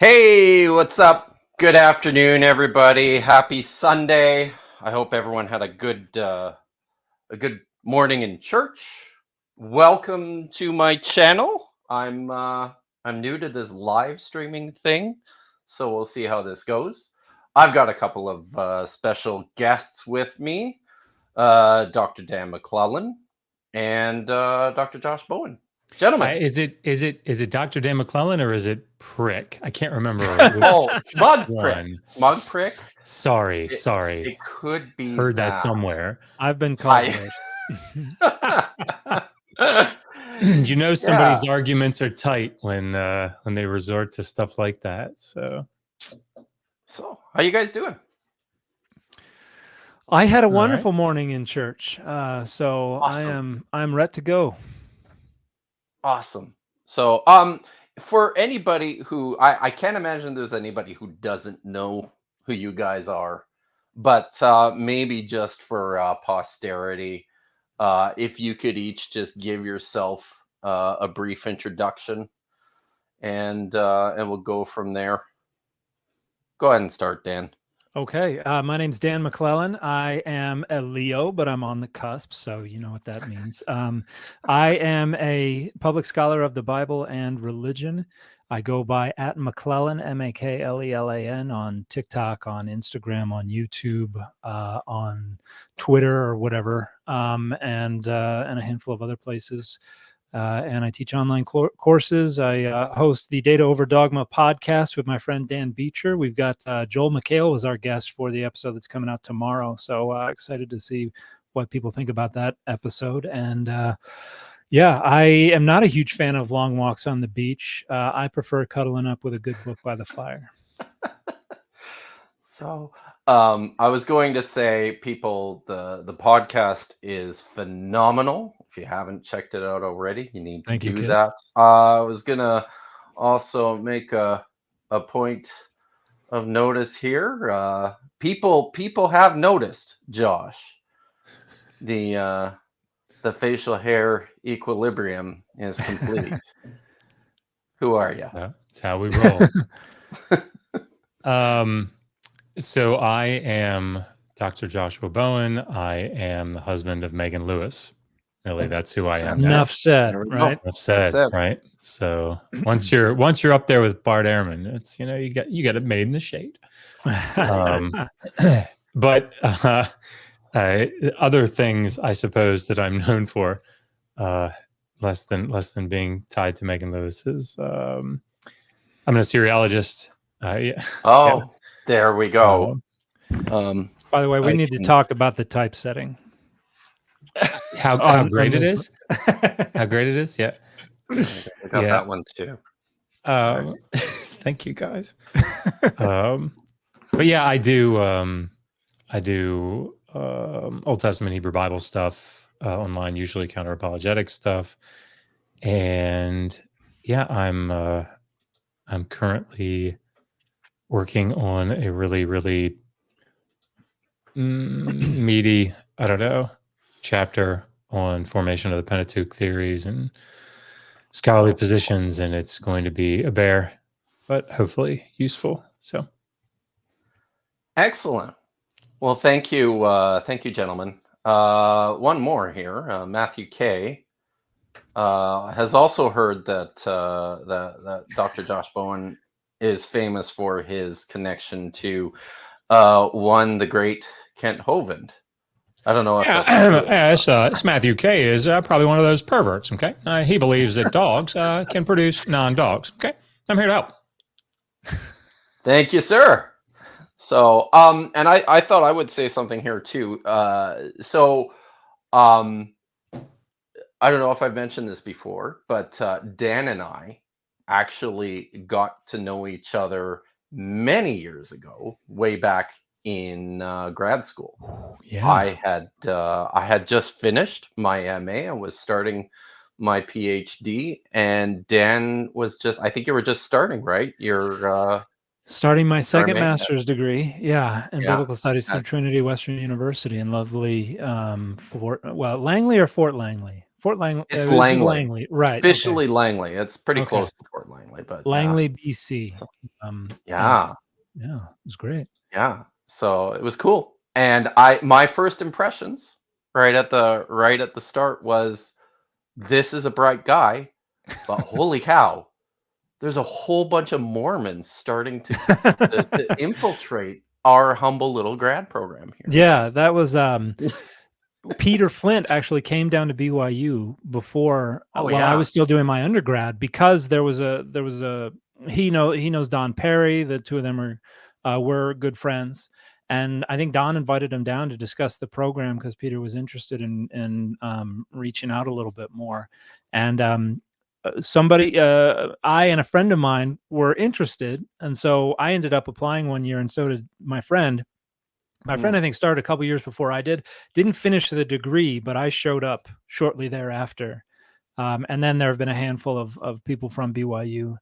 Hey, what's up? Good afternoon, everybody. Happy Sunday. I hope everyone had a good morning in church. Welcome to my channel. I'm new to this live streaming thing, so we'll see how this goes. I've got a couple of special guests with me, Dr. Dan McClellan and Dr. Josh Bowen. Gentlemen. Is it Dr. Dan McClellan or is it Prick? I can't remember. Mug Prick. Mug Prick. Sorry. It could be. Heard that somewhere. I've been called worse. You know, somebody's arguments are tight when they resort to stuff like that. So how you guys doing? I had a wonderful morning in church. So awesome. I'm ready to go. Awesome. So, for anybody who I can't imagine there's anybody who doesn't know who you guys are, but maybe just for posterity, if you could each just give yourself a brief introduction, and we'll go from there. Go ahead and start, Dan. Okay. My name's Dan McClellan. I am a Leo, but I'm on the cusp, so you know what that means. I am a public scholar of the Bible and religion. I go by @McClellan, MAKLELAN, on TikTok, on Instagram, on YouTube, on Twitter or whatever, and a handful of other places. And I teach online courses. I host the Data Over Dogma podcast with my friend Dan Beecher. We've got Joel McHale was our guest for the episode that's coming out tomorrow. So excited to see what people think about that episode. And I am not a huge fan of long walks on the beach. I prefer cuddling up with a good book by the fire. So I was going to say, people, the podcast is phenomenal. If you haven't checked it out already, you need to do that. I was gonna also make a point of notice here. People have noticed, Josh, the facial hair equilibrium is complete. Who are you? That's how we roll. So I am Dr. Joshua Bowen. I am the husband of Megan Lewis. Really, that's who I am. Enough said, right? Enough said, right? So once you're up there with Bart Ehrman, it's you got it made in the shade. But other things, I suppose, that I'm known for, less than being tied to Megan Lewis, is I'm a seriologist. There we go. By the way, we need to talk about the typesetting. How great it is. How great it is. Yeah. I got that one too. Thank you, guys. But yeah, I do Old Testament Hebrew Bible stuff online, usually counter apologetic stuff. And yeah, I'm currently working on a really, really meaty, chapter on formation of the Pentateuch theories and scholarly positions, and it's going to be a bear, but hopefully useful. So, excellent. Well, thank you, gentlemen. One more here. Matthew K has also heard that that Dr. Josh Bowen is famous for his connection to the great Kent Hovind. I don't know if it's Matthew K is probably one of those perverts. Okay, he believes that dogs can produce non-dogs. Okay, I'm here to help. Thank you, sir. So, and I thought I would say something here too. I don't know if I've mentioned this before, but Dan and I actually got to know each other many years ago, way back in grad school. Yeah. I had just finished my MA and was starting my PhD, and Dan was I think you were just starting, right? You're starting my second master's degree, in biblical studies through Trinity Western University in lovely Langley or Fort Langley? Fort Langley. It's It was just Langley. Langley, right? Officially Langley. It's pretty Okay. close to Fort Langley, but Langley, BC. yeah, it was great. yeah. So it was cool. And my first impressions right at the start was, this is a bright guy, but holy cow, there's a whole bunch of Mormons starting to infiltrate our humble little grad program here. Yeah, that was Peter Flint actually came down to BYU before while I was still doing my undergrad, because there was a he knows Don Perry. The two of them were good friends, and I think Don invited him down to discuss the program because Peter was interested in reaching out a little bit more. And somebody, I and a friend of mine were interested, and so I ended up applying one year, and so did my friend. My friend, I think, started a couple years before I did. Didn't finish the degree, but I showed up shortly thereafter. And then there have been a handful of people from BYU.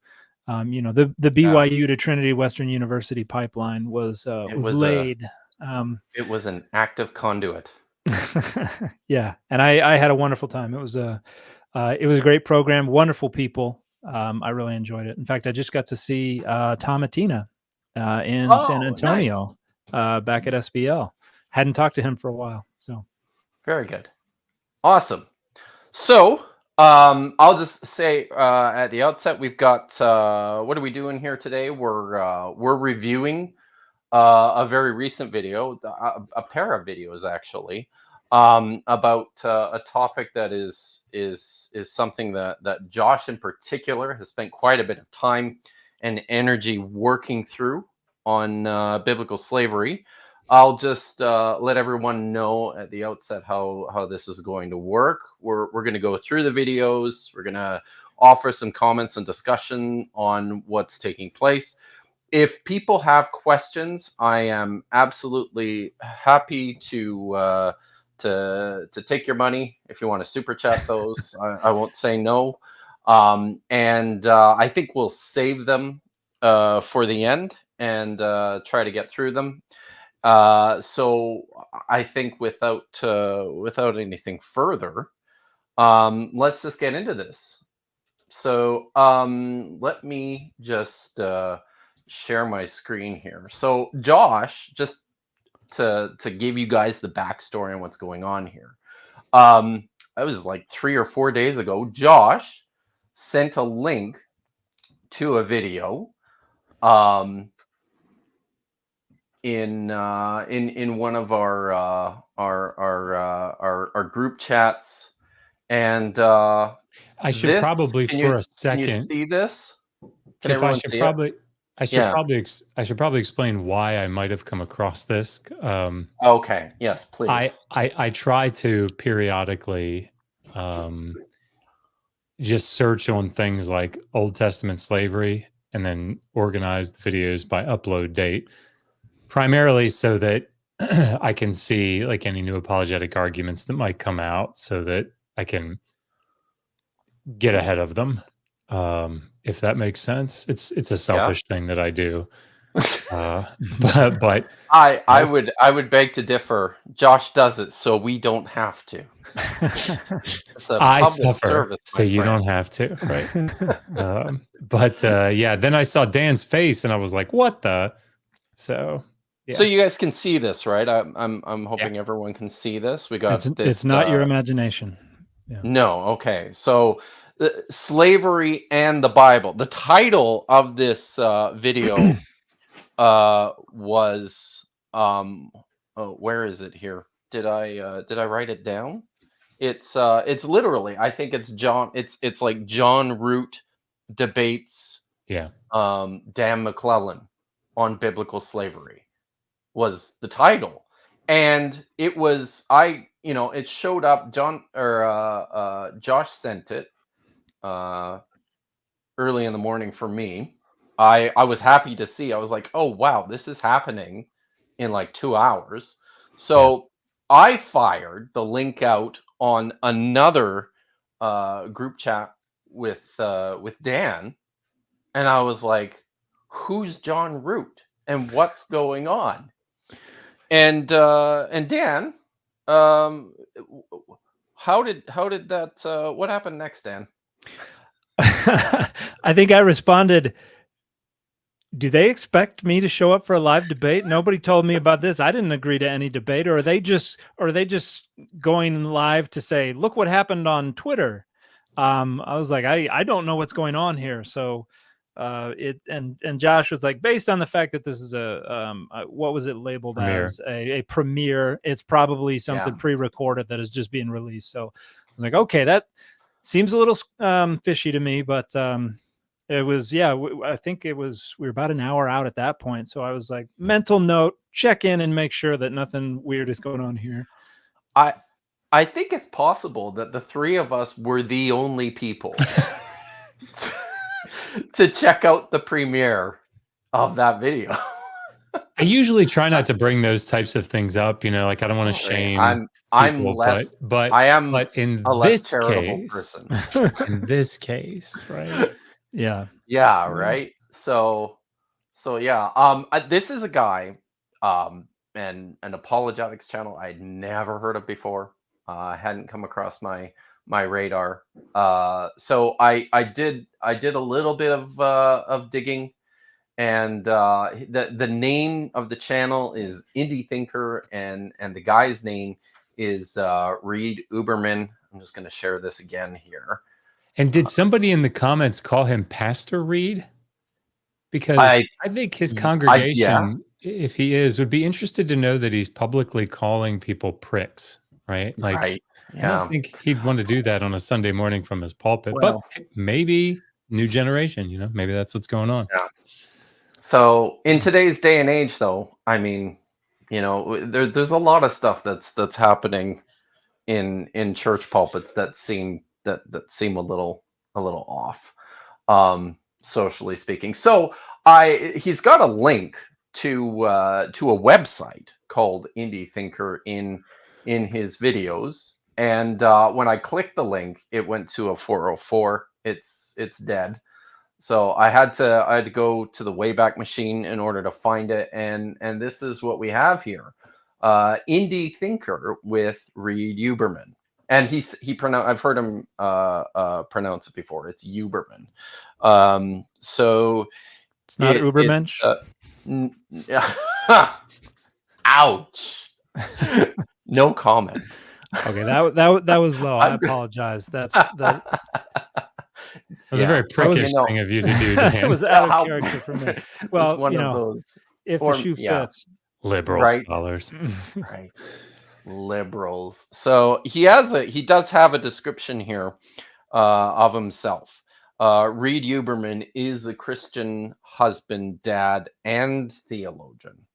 The BYU to Trinity Western University pipeline was laid. It was an active conduit. Yeah, and I had a wonderful time. It was a great program, wonderful people. I really enjoyed it. In fact, I just got to see Tom Atina in San Antonio. Nice. Back at SBL. Hadn't talked to him for a while. So very good. Awesome. So I'll just say at the outset, we've got what are we doing here today? We're reviewing a very recent video, a pair of videos actually, about a topic that is something that Josh in particular has spent quite a bit of time and energy working through on biblical slavery. I'll just let everyone know at the outset how this is going to work. We're going to go through the videos. We're going to offer some comments and discussion on what's taking place. If people have questions, I am absolutely happy to take your money. If you want to super chat those, I won't say no. And I think we'll save them for the end and try to get through them. So I think without anything further, let's just get into this. So let me just share my screen here. So Josh, just to give you guys the backstory on what's going on here. That was like 3 or 4 days ago. Josh sent a link to a video in one of our group chats, and I should probably for a second. Can you see this? Can Kipp, everyone see it? I should probably explain why I might have come across this. Okay. Yes, please. I try to periodically just search on things like Old Testament slavery and then organize the videos by upload date, primarily so that I can see like any new apologetic arguments that might come out so that I can get ahead of them. If that makes sense. It's a selfish thing that I do. But I would beg to differ. Josh does it so we don't have to. I suffer so you don't have to, right? But then I saw Dan's face and I was like, what the? So So you guys can see this, right? I'm hoping everyone can see this. We got this. It's not your imagination. Yeah. No, okay. So slavery and the Bible. The title of this video was where is it here? Did I write it down? It's literally, I think it's John. It's like John Root debates. Dan McClellan on biblical slavery was the title, and it was it showed up. Josh sent it early in the morning for me. I was happy to see. I was like, oh wow, this is happening in like 2 hours. So I fired the link out on another group chat with Dan, and I was like, who's John Root and what's going on? And Dan, how did that? What happened next, Dan? I think I responded, do they expect me to show up for a live debate? Nobody told me about this. I didn't agree to any debate. Or are they just going live to say, look what happened on Twitter? I was like, I don't know what's going on here. So and Josh was like, based on the fact that this is what was it labeled Premiere. as a premiere, it's probably something pre-recorded that is just being released. So I was like, okay, that seems a little fishy to me, but it was, I think we were about an hour out at that point. So I was like, mental note, check in and make sure that nothing weird is going on here. I think it's possible that the three of us were the only people to check out the premiere of that video. I usually try not to bring those types of things up, like I don't want to shame. I'm less, but in a less this charitable case, person. in this case, right? Yeah. Yeah, right. So yeah. This is a guy, and an apologetics channel I'd never heard of before. Hadn't come across my radar. So I did a little bit of digging, and the name of the channel is Indie Thinker, and the guy's name is Reed Uberman. I'm just going to share this again here. And did somebody in the comments call him Pastor Reed? Because I think his congregation, if he is, would be interested to know that he's publicly calling people pricks, right? Like, right. I don't think he'd want to do that on a Sunday morning from his pulpit, Well, but maybe new generation, maybe that's what's going on. Yeah. So in today's day and age, though, I mean, there's a lot of stuff that's happening in church pulpits that seem a little off, socially speaking. So he's got a link to a website called Indie Thinker in his videos, and when I clicked the link, it went to a 404. It's dead. So I had to go to the Wayback Machine in order to find it, and this is what we have here. Indie Thinker with Reed Uberman. And I've heard him pronounce it before. It's Uberman. So it's not Ubermensch. Ouch. No comment. Okay, that was low. I apologize. That was a very prickish thing of you to do, Dan. It was out of character for me. Well, one of those, if the shoe fits. Liberal scholars. Right. Liberals. So he does have a description here of himself. Reed Uberman is a Christian husband, dad, and theologian.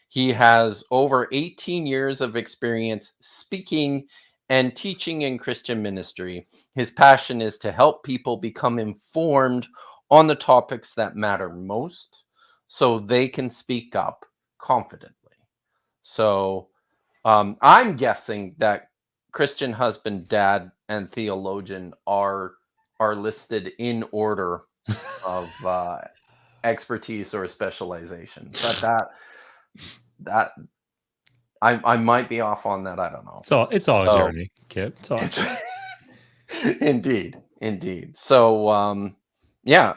He has over 18 years of experience speaking and teaching in Christian ministry. His passion is to help people become informed on the topics that matter most so they can speak up confidently. So I'm guessing that Christian husband, dad, and theologian are listed in order of expertise or specialization. But that I might be off on that. I don't know. It's all a journey, Kipp. It's all Indeed. So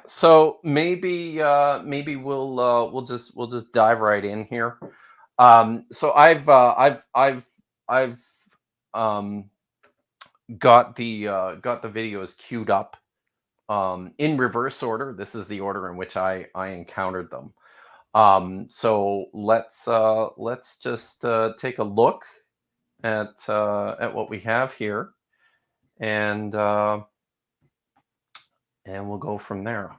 so maybe we'll just dive right in here. So I've got the videos queued up in reverse order. This is the order in which I encountered them. So let's just take a look at what we have here, and we'll go from there.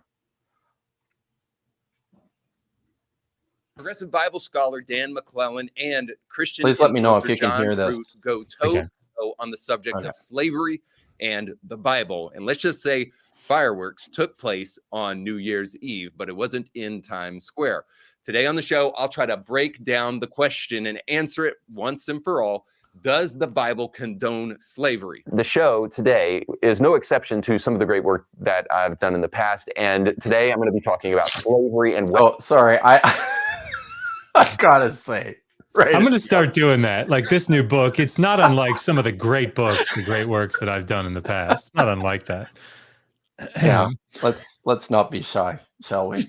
Progressive Bible scholar Dan McClellan and Christian. Please let me know if you John can hear this. Root go toe-to-toe on the subject of slavery and the Bible. And let's just say fireworks took place on New Year's Eve, but it wasn't in Times Square. Today on the show, I'll try to break down the question and answer it once and for all. Does the Bible condone slavery? The show today is no exception to some of the great work that I've done in the past. And today I'm going to be talking about slavery and... Oh, sorry. I gotta say, Right. I'm going to start doing that. Like this new book, it's not unlike some of the great books, the great works that I've done in the past. It's not unlike that. Yeah. Let's not be shy, shall we?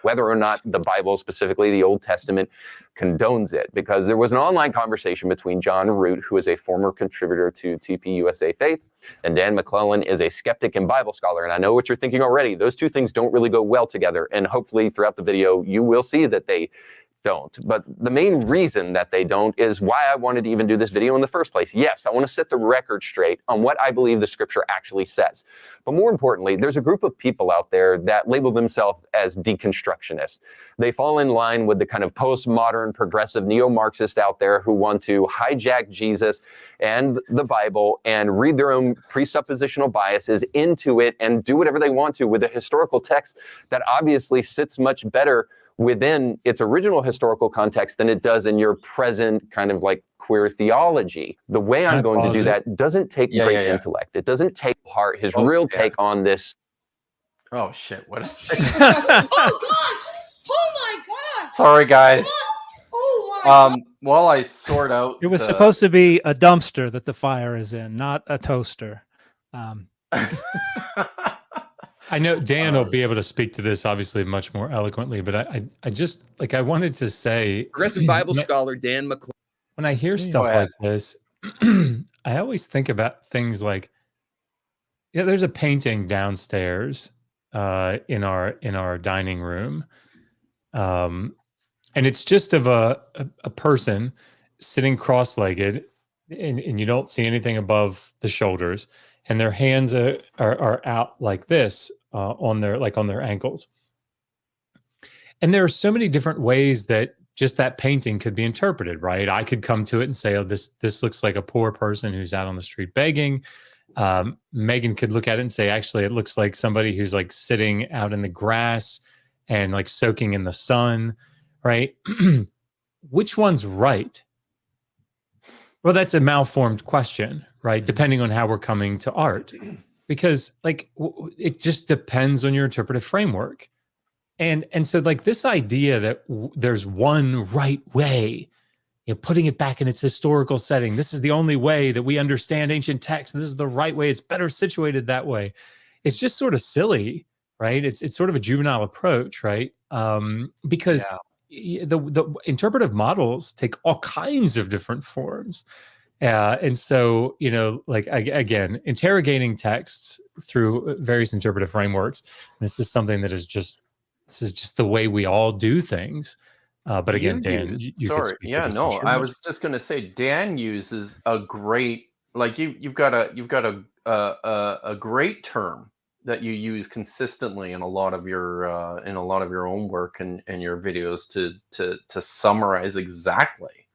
Whether or not the Bible, specifically the Old Testament, condones it, because there was an online conversation between John Root, who is a former contributor to TP USA Faith, and Dan McClellan is a skeptic and Bible scholar. And I know what you're thinking already. Those two things don't really go well together. And hopefully throughout the video, you will see that they don't. But the main reason that they don't is why I wanted to even do this video in the first place. Yes, I want to set the record straight on what I believe the scripture actually says. But more importantly, there's a group of people out there that label themselves as deconstructionists. They fall in line with the kind of postmodern, progressive, neo-Marxist out there who want to hijack Jesus and the Bible and read their own presuppositional biases into it and do whatever they want to with a historical text that obviously sits much better within its original historical context than it does in your present kind of like queer theology. The way I'm going to do that doesn't take great intellect. It doesn't take heart, his real take on this. Oh shit! What? Oh gosh! Oh my gosh! Sorry, guys. Oh my While I sort out, It was supposed to be a dumpster that the fire is in, not a toaster. I know Dan will be able to speak to this obviously much more eloquently, but I just like, I wanted to say, Progressive Bible scholar Dan McClellan. when I hear stuff like this, I always think about things like, there's a painting downstairs in our dining room, and it's just of a person sitting cross-legged, and you don't see anything above the shoulders, and their hands are out like this on their ankles. And there are so many different ways that just that painting could be interpreted, right? I could come to it and say, oh, this looks like a poor person who's out on the street begging. Megan could look at it and say, actually, it looks like somebody who's like sitting out in the grass and like soaking in the sun, right? Which one's right? Well, that's a malformed question, right? Depending on how we're coming to art, because like it just depends on your interpretive framework. And so like this idea that there's one right way, putting it back in its historical setting. This is the only way that we understand ancient texts. This is the right way. It's better situated that way. It's just sort of silly, right? It's sort of a juvenile approach, right? Because the interpretive models take all kinds of different forms. And so, like, again, interrogating texts through various interpretive frameworks. This is something that is just the way we all do things. But again, Dan, sorry. Yeah, no, I was just going to say, Dan uses a great, like you've got a great term that you use consistently in a lot of your own work and your videos to summarize exactly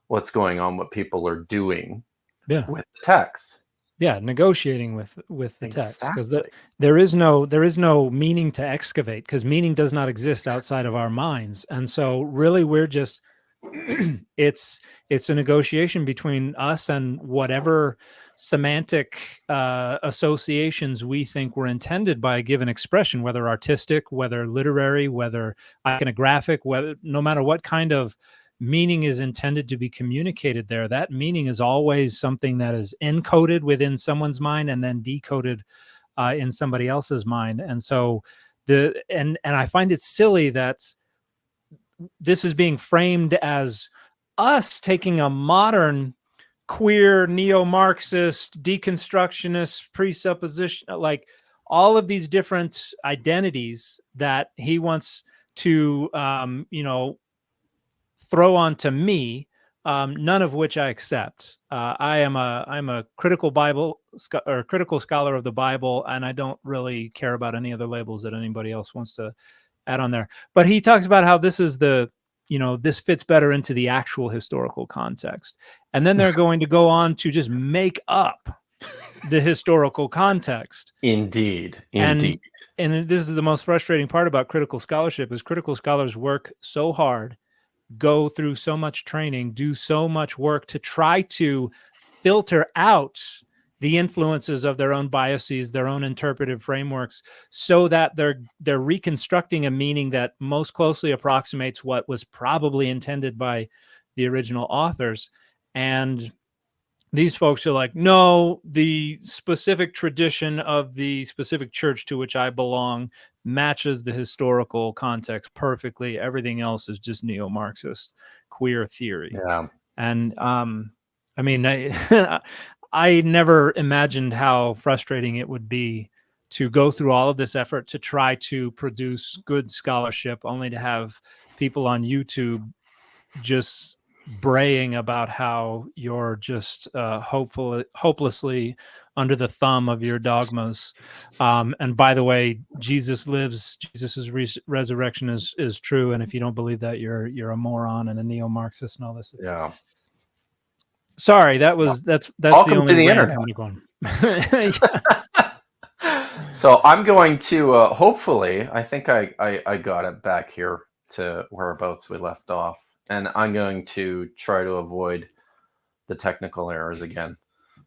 what's going on, what people are doing with the text. Yeah, negotiating with the text, because there is no meaning to excavate, because meaning does not exist outside of our minds, and so really we're just it's a negotiation between us and whatever semantic associations we think were intended by a given expression, whether artistic, whether literary, whether iconographic, whether no matter what kind of meaning is intended to be communicated there, that meaning is always something that is encoded within someone's mind and then decoded in somebody else's mind. And so and I find it silly that this is being framed as us taking a modern queer neo-Marxist deconstructionist presupposition, like all of these different identities that he wants to throw onto me, none of which I accept. I'm a critical critical scholar of the Bible, and I don't really care about any other labels that anybody else wants to add on there. But he talks about how this is this fits better into the actual historical context, and then they're going to go on to just make up the historical context. Indeed. And this is the most frustrating part about critical scholarship: is critical scholars work so hard, go through so much training, do so much work to try to filter out the influences of their own biases, their own interpretive frameworks, so that they're reconstructing a meaning that most closely approximates what was probably intended by the original authors. And these folks are like, no, the specific tradition of the specific church to which I belong matches the historical context perfectly. Everything else is just neo-Marxist queer theory. Yeah. And I mean, I never imagined how frustrating it would be to go through all of this effort to try to produce good scholarship, only to have people on YouTube just braying about how you're just hopelessly under the thumb of your dogmas. And by the way, Jesus lives. Jesus's resurrection is true. And if you don't believe that, you're a moron and a neo-Marxist and all this. Yeah. Sorry, that's Welcome the only to the rant internet. I'm going. So I'm going to hopefully, I think I got it back here to whereabouts we left off, and I'm going to try to avoid the technical errors again.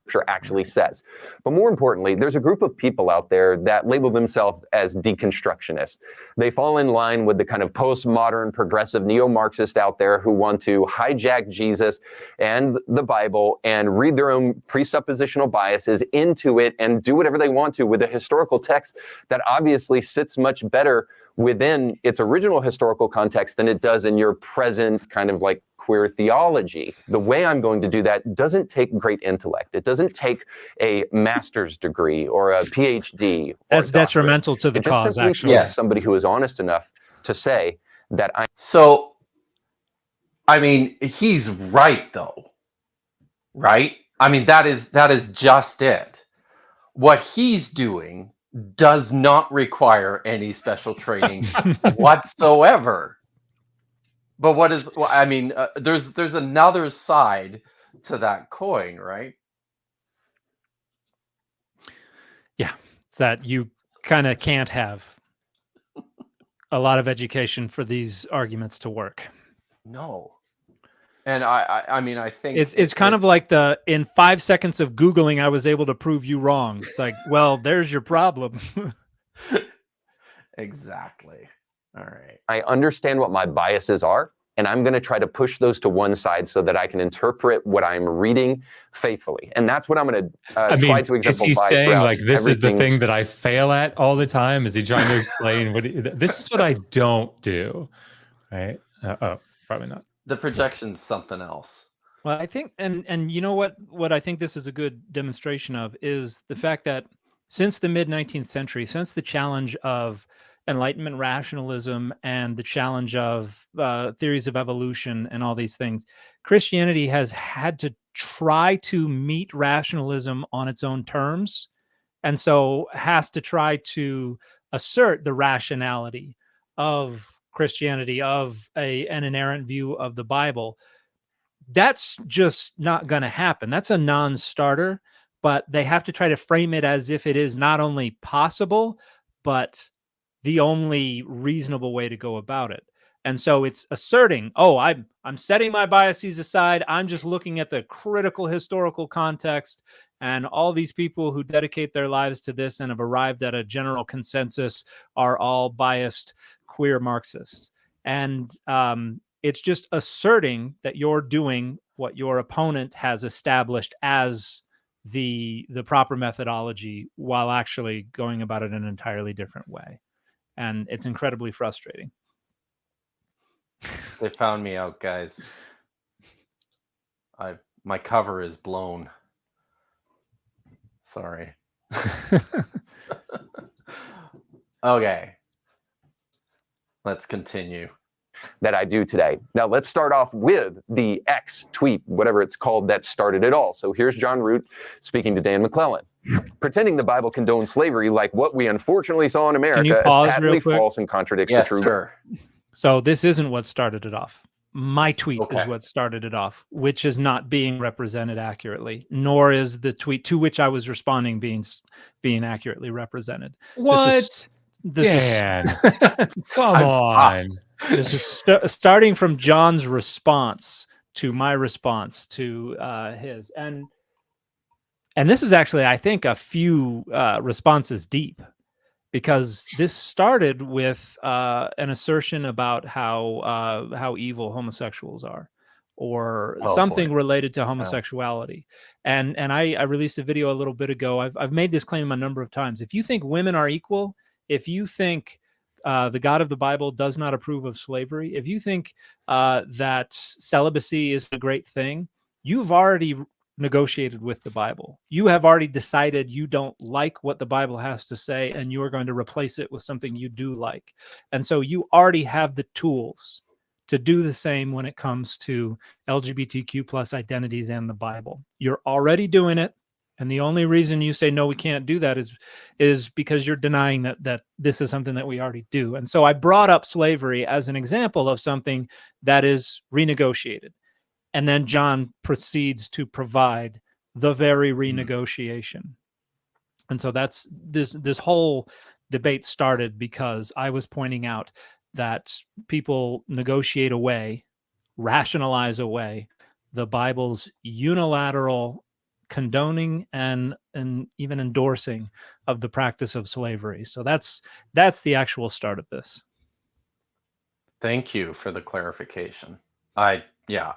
Scripture actually says. But more importantly, there's a group of people out there that label themselves as deconstructionists. They fall in line with the kind of postmodern, progressive, neo-Marxist out there who want to hijack Jesus and the Bible and read their own presuppositional biases into it and do whatever they want to with a historical text that obviously sits much better within its original historical context than it does in your present kind of like queer theology. The way I'm going to do that doesn't take great intellect. It doesn't take a master's degree or a PhD. Or That's detrimental to the it just cause, simply actually. takes somebody who is honest enough to say that I. So, I mean, he's right though, right? I mean, that is just it. What he's doing does not require any special training whatsoever. But what is? I mean, there's another side to that coin, right? Yeah, it's that you kind of can't have a lot of education for these arguments to work. No. And I mean, I think it's kind of like in 5 seconds of Googling, I was able to prove you wrong. It's like, well, there's your problem. Exactly. All right. I understand what my biases are, and I'm going to try to push those to one side so that I can interpret what I'm reading faithfully. And that's what I'm going to try to exemplify. Is he saying like this everything. is the thing that I fail at all the time? Is he trying to explain this is what I don't do? Right? Oh, probably not. The projection's something else. Well, I think, and you know what I think this is a good demonstration of is the fact that since the mid-19th century, since the challenge of Enlightenment rationalism and the challenge of theories of evolution and all these things, Christianity has had to try to meet rationalism on its own terms, and so has to try to assert the rationality of Christianity, of an inerrant view of the Bible. That's just not going to happen. That's a non-starter, but they have to try to frame it as if it is not only possible, but the only reasonable way to go about it. And so it's asserting, oh, I'm setting my biases aside. I'm just looking at the critical historical context, and all these people who dedicate their lives to this and have arrived at a general consensus are all biased queer Marxists. And it's just asserting that you're doing what your opponent has established as the proper methodology, while actually going about it in an entirely different way. And it's incredibly frustrating. They found me out, guys. My cover is blown. Sorry. Okay. Let's continue. That I do today. Now let's start off with the X tweet, whatever it's called, that started it all. So here's John Root speaking to Dan McClellan. Pretending the Bible condones slavery like what we unfortunately saw in America is patently false and contradicts the truth. Sure. So this isn't what started it off. My tweet is what started it off, which is not being represented accurately, nor is the tweet to which I was responding being accurately represented. What? Dan, come on. This is starting from John's response to my response to his. And And this is actually, I think, a few responses deep, because this started with an assertion about how evil homosexuals are, or something related to homosexuality. And I released a video a little bit ago. I've made this claim a number of times. If you think women are equal, if you think the God of the Bible does not approve of slavery, if you think that celibacy is a great thing, you've already negotiated with the Bible. You have already decided you don't like what the Bible has to say, and you are going to replace it with something you do like. And so you already have the tools to do the same when it comes to LGBTQ plus identities and the Bible. You're already doing it. And the only reason you say, no, we can't do that is because you're denying that this is something that we already do. And so I brought up slavery as an example of something that is renegotiated. And then John proceeds to provide the very renegotiation. And so that's this whole debate started because I was pointing out that people negotiate away, rationalize away the Bible's unilateral condoning and even endorsing of the practice of slavery. So that's the actual start of this. Thank you for the clarification. I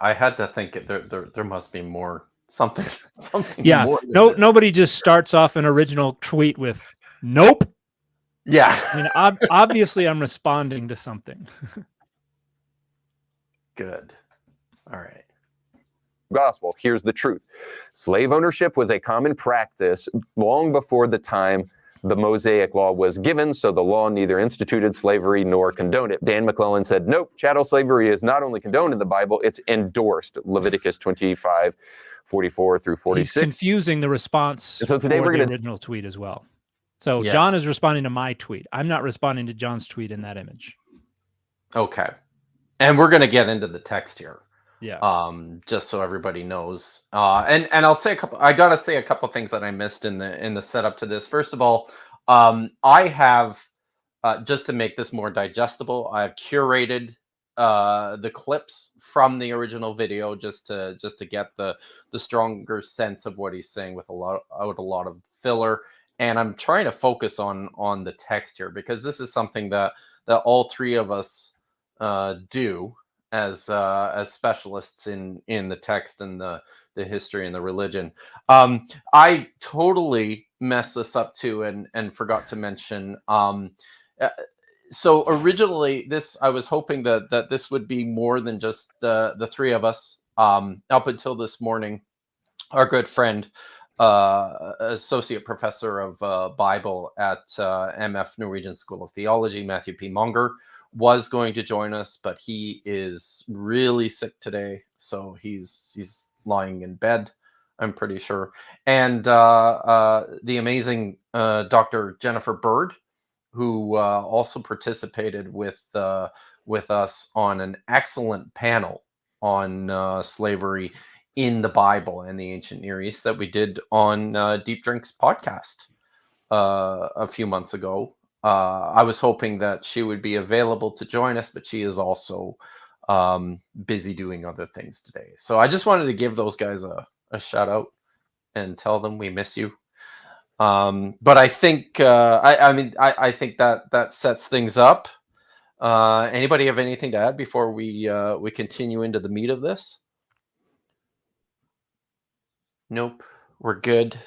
had to think there must be more, something Yeah, more. Nobody just starts off an original tweet with nope. Yeah. I mean, obviously I'm responding to something. Good. All right. Gospel. Here's the truth. Slave ownership was a common practice long before the time the Mosaic law was given, so the law neither instituted slavery nor condoned it. Dan McClellan said, nope, chattel slavery is not only condoned in the Bible, it's endorsed. Leviticus 25, 44 through 46. He's confusing the response so today for the original tweet as well. So Yeah. John is responding to my tweet. I'm not responding to John's tweet in that image. Okay. And we're going to get into the text here. Yeah. Just so everybody knows. And I'll say I got to say a couple things that I missed in the setup to this. First of all, I have just to make this more digestible, I've curated the clips from the original video just to get the stronger sense of what he's saying with a lot of filler. And I'm trying to focus on the text here, because this is something that all three of us do as specialists in the text and the history and the religion. I totally messed this up too and forgot to mention. So originally I was hoping that this would be more than just the three of us. Up until this morning, our good friend, associate professor of Bible at MF Norwegian School of Theology, Matthew P. Monger, was going to join us, but he is really sick today, so he's lying in bed, I'm pretty sure. And the amazing Dr. Jennifer Bird, who also participated with us on an excellent panel on slavery in the Bible and the ancient Near East that we did on Deep Drinks podcast a few months ago. I was hoping that she would be available to join us, but she is also busy doing other things today. So I just wanted to give those guys a shout out and tell them we miss you. But I think I think that sets things up. Anybody have anything to add before we continue into the meat of this? Nope, we're good.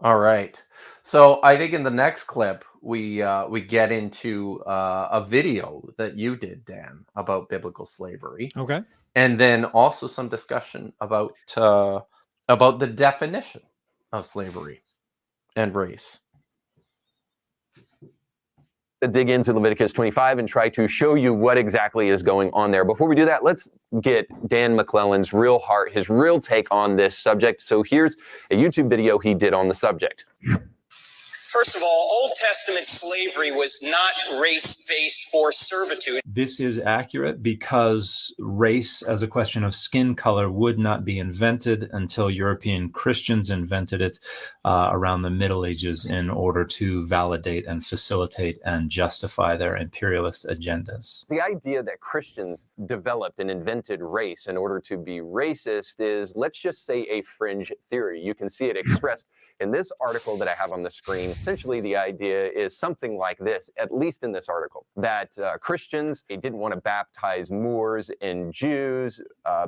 All right. So I think in the next clip we get into a video that you did, Dan, about biblical slavery. Okay. And then also some discussion about the definition of slavery and race. Dig into Leviticus 25 and try to show you what exactly is going on there. Before we do that, let's get Dan McClellan's real heart, his real take on this subject. So here's a YouTube video he did on the subject. First of all, Old Testament slavery was not race-based forced servitude. this is accurate because race as a question of skin color would not be invented until European Christians invented it around the Middle Ages in order to validate and facilitate and justify their imperialist agendas. The idea that Christians developed and invented race in order to be racist is, let's just say, a fringe theory. You can see it expressed in this article that I have on the screen. Essentially, the idea is something like this, at least in this article, that Christians, they didn't want to baptize Moors and Jews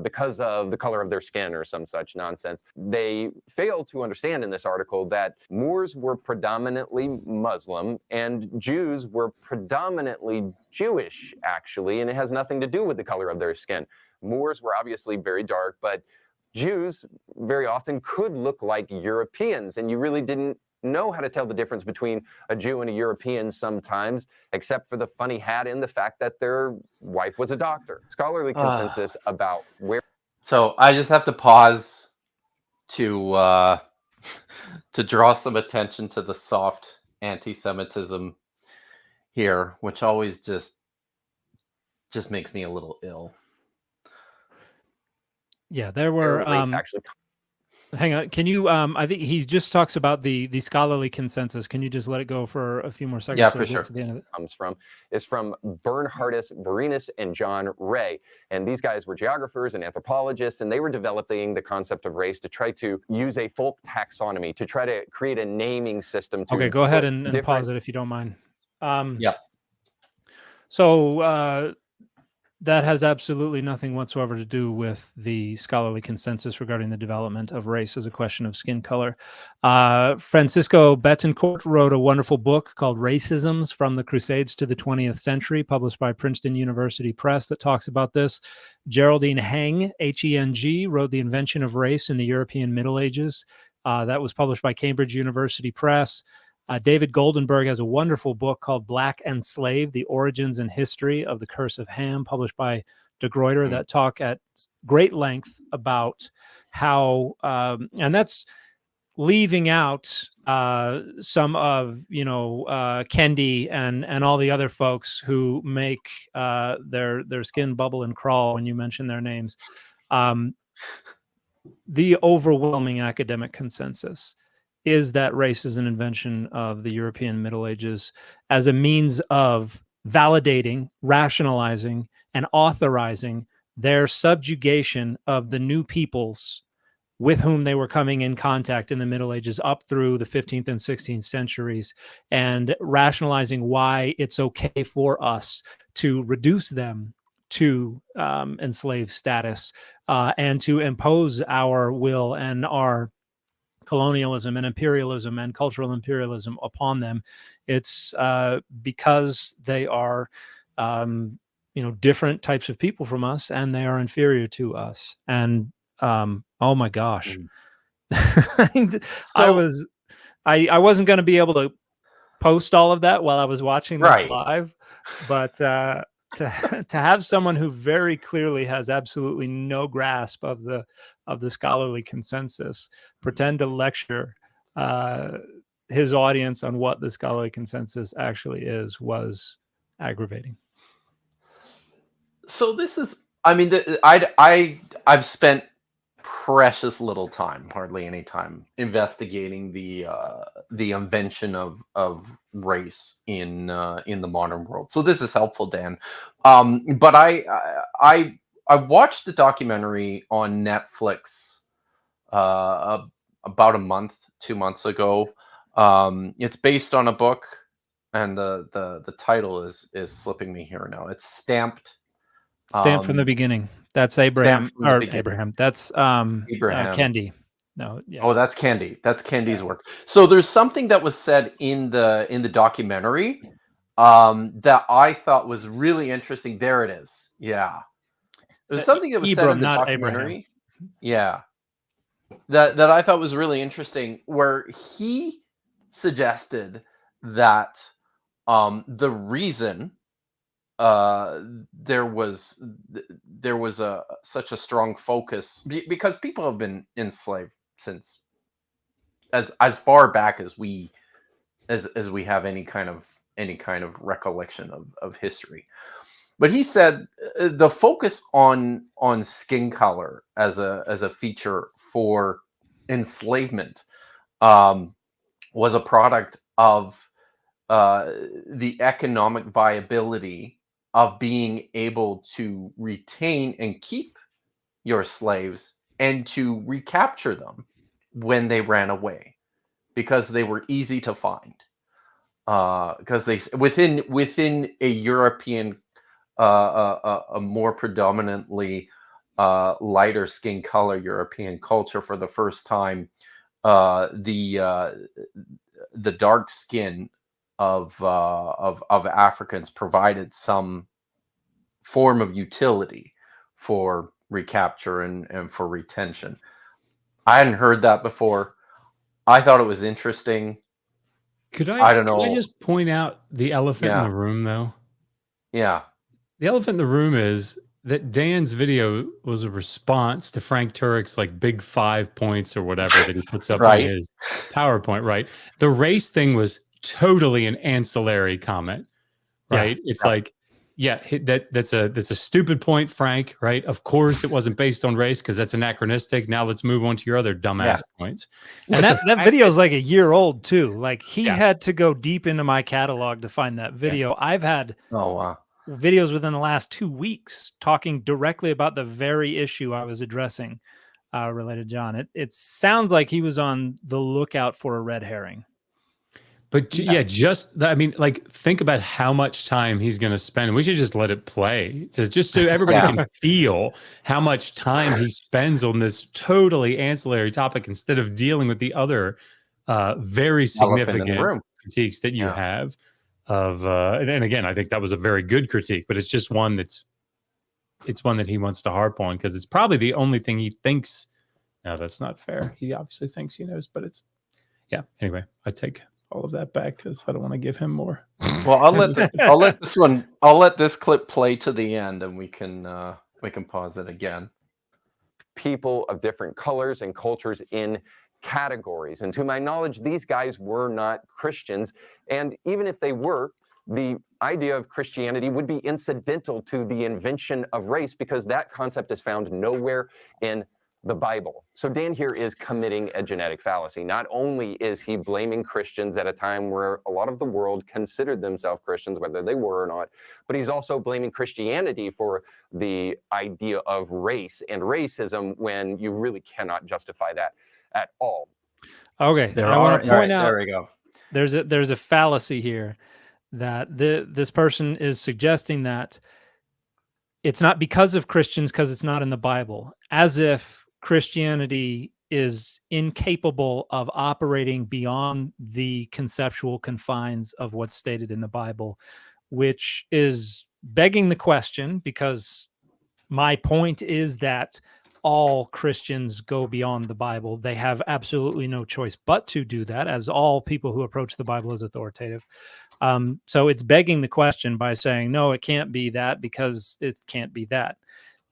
because of the color of their skin or some such nonsense. They failed to understand in this article that Moors were predominantly Muslim and Jews were predominantly Jewish, actually, and it has nothing to do with the color of their skin. Moors were obviously very dark, but Jews very often could look like Europeans, and you really didn't know how to tell the difference between a Jew and a European sometimes, except for the funny hat and the fact that their wife was a doctor. Scholarly consensus about where... So I just have to pause to draw some attention to the soft anti-Semitism here, which always just makes me a little ill. Yeah, there were actually... Hang on. Can you I think he just talks about the scholarly consensus. Can you just let it go for a few more seconds? Yeah, for sure. To the end of it? Is from Bernhardus Varinus and John Ray. And these guys were geographers and anthropologists, and they were developing the concept of race to try to use a folk taxonomy to try to create a naming system. Okay, go ahead and pause it if you don't mind. Yeah. So that has absolutely nothing whatsoever to do with the scholarly consensus regarding the development of race as a question of skin color. Francisco Betancourt wrote a wonderful book called Racisms from the Crusades to the 20th Century, published by Princeton University Press, that talks about this. Geraldine Heng, H-E-N-G, wrote The Invention of Race in the European Middle Ages. That was published by Cambridge University Press. David Goldenberg has a wonderful book called Black and Slave, The Origins and History of the Curse of Ham, published by De Gruyter, that talk at great length about how, and that's leaving out some of, Kendi and all the other folks who make their skin bubble and crawl when you mention their names. The overwhelming academic consensus is that race is an invention of the European Middle Ages as a means of validating, rationalizing, and authorizing their subjugation of the new peoples with whom they were coming in contact in the Middle Ages up through the 15th and 16th centuries, and rationalizing why it's okay for us to reduce them to enslaved status and to impose our will and our colonialism and imperialism and cultural imperialism upon them. It's because they are, different types of people from us, and they are inferior to us. And oh my gosh, I wasn't going to be able to post all of that while I was watching this live, but to have someone who very clearly has absolutely no grasp of the scholarly consensus pretend to lecture his audience on what the scholarly consensus actually is was aggravating. So this is, I've spent precious little time, hardly any time, investigating the invention of race in the modern world. So this is helpful, Dan. But I watched the documentary on Netflix about a month, 2 months ago. It's based on a book, and the title is slipping me here now. It's Stamped. Stamped from the beginning. That's Abraham. That's Abraham. Kendi. No, yeah. Oh, that's Kendi. That's Kendi's work. So there's something that was said in the documentary that I thought was really interesting. There it is. Yeah. There's something that was said in the documentary. Abraham. Yeah. That I thought was really interesting, where he suggested that the reason there was such a strong focus, because people have been enslaved since as far back as we have any kind of recollection of history. But he said the focus on skin color as a feature for enslavement was a product of the economic viability of being able to retain and keep your slaves and to recapture them when they ran away, because they were easy to find. Because they within a European, a more predominantly lighter skin color European culture, for the first time, the dark skin of Africans provided some form of utility for recapture and for retention. I hadn't heard that before. I thought it was interesting. I don't know. Could I just point out the elephant in the room, though? Yeah. The elephant in the room is that Dan's video was a response to Frank Turek's like big 5 points or whatever that he puts up Right. on his PowerPoint, right? The race thing was totally an ancillary comment, right? It's like, that's a stupid point, Frank, right? Of course it wasn't based on race because that's anachronistic. Now let's move on to your other dumbass points. And that video is like a year old too. Like he had to go deep into my catalog to find that video. I've had videos within the last 2 weeks talking directly about the very issue I was addressing related to John. It sounds like he was on the lookout for a red herring. But I mean, like, think about how much time he's going to spend. We should just let it play, just so everybody can feel how much time he spends on this totally ancillary topic instead of dealing with the other very significant critiques that you have of. And again, I think that was a very good critique, but it's just one that he wants to harp on because it's probably the only thing he thinks. No, that's not fair. He obviously thinks he knows, but it's Anyway, I take all of that back because I don't want to give him more. Well, I'll let this clip play to the end, and we can pause it again. People of different colors and cultures in categories, and to my knowledge, these guys were not Christians. And even if they were, the idea of Christianity would be incidental to the invention of race because that concept is found nowhere in the Bible. So Dan here is committing a genetic fallacy. Not only is he blaming Christians at a time where a lot of the world considered themselves Christians, whether they were or not, but he's also blaming Christianity for the idea of race and racism when you really cannot justify that at all. Okay, There I want to point out. There we go. There's a fallacy here that this person is suggesting that it's not because of Christians because it's not in the Bible, as if Christianity is incapable of operating beyond the conceptual confines of what's stated in the Bible, which is begging the question, because my point is that all Christians go beyond the Bible. They have absolutely no choice but to do that, as all people who approach the Bible as authoritative. So it's begging the question by saying, no, it can't be that because it can't be that.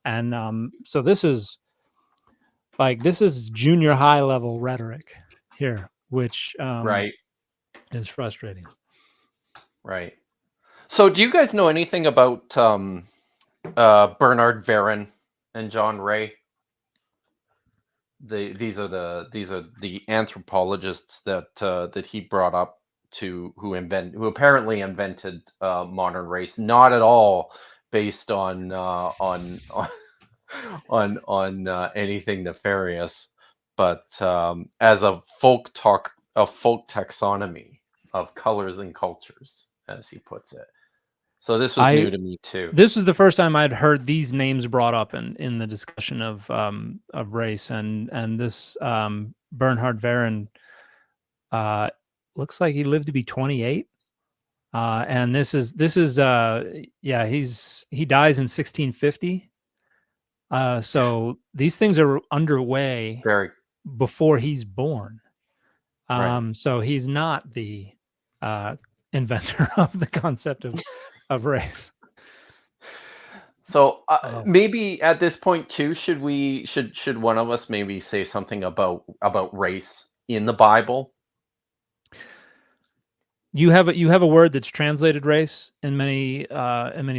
And so this is junior high level rhetoric here, which is frustrating. Right. So do you guys know anything about Bernard Veron and John Ray? These are the anthropologists that he brought up who apparently invented modern race, not at all based on anything nefarious, but as a folk taxonomy of colors and cultures, as he puts it. So this was new to me too. This was the first time I'd heard these names brought up in the discussion of race, and this Bernhard Veron looks like he lived to be 28. And he dies in 1650. So these things are underway before he's born. So he's not the inventor of the concept of race. So maybe at this point too, should one of us maybe say something about race in the Bible? you have a word that's translated race in many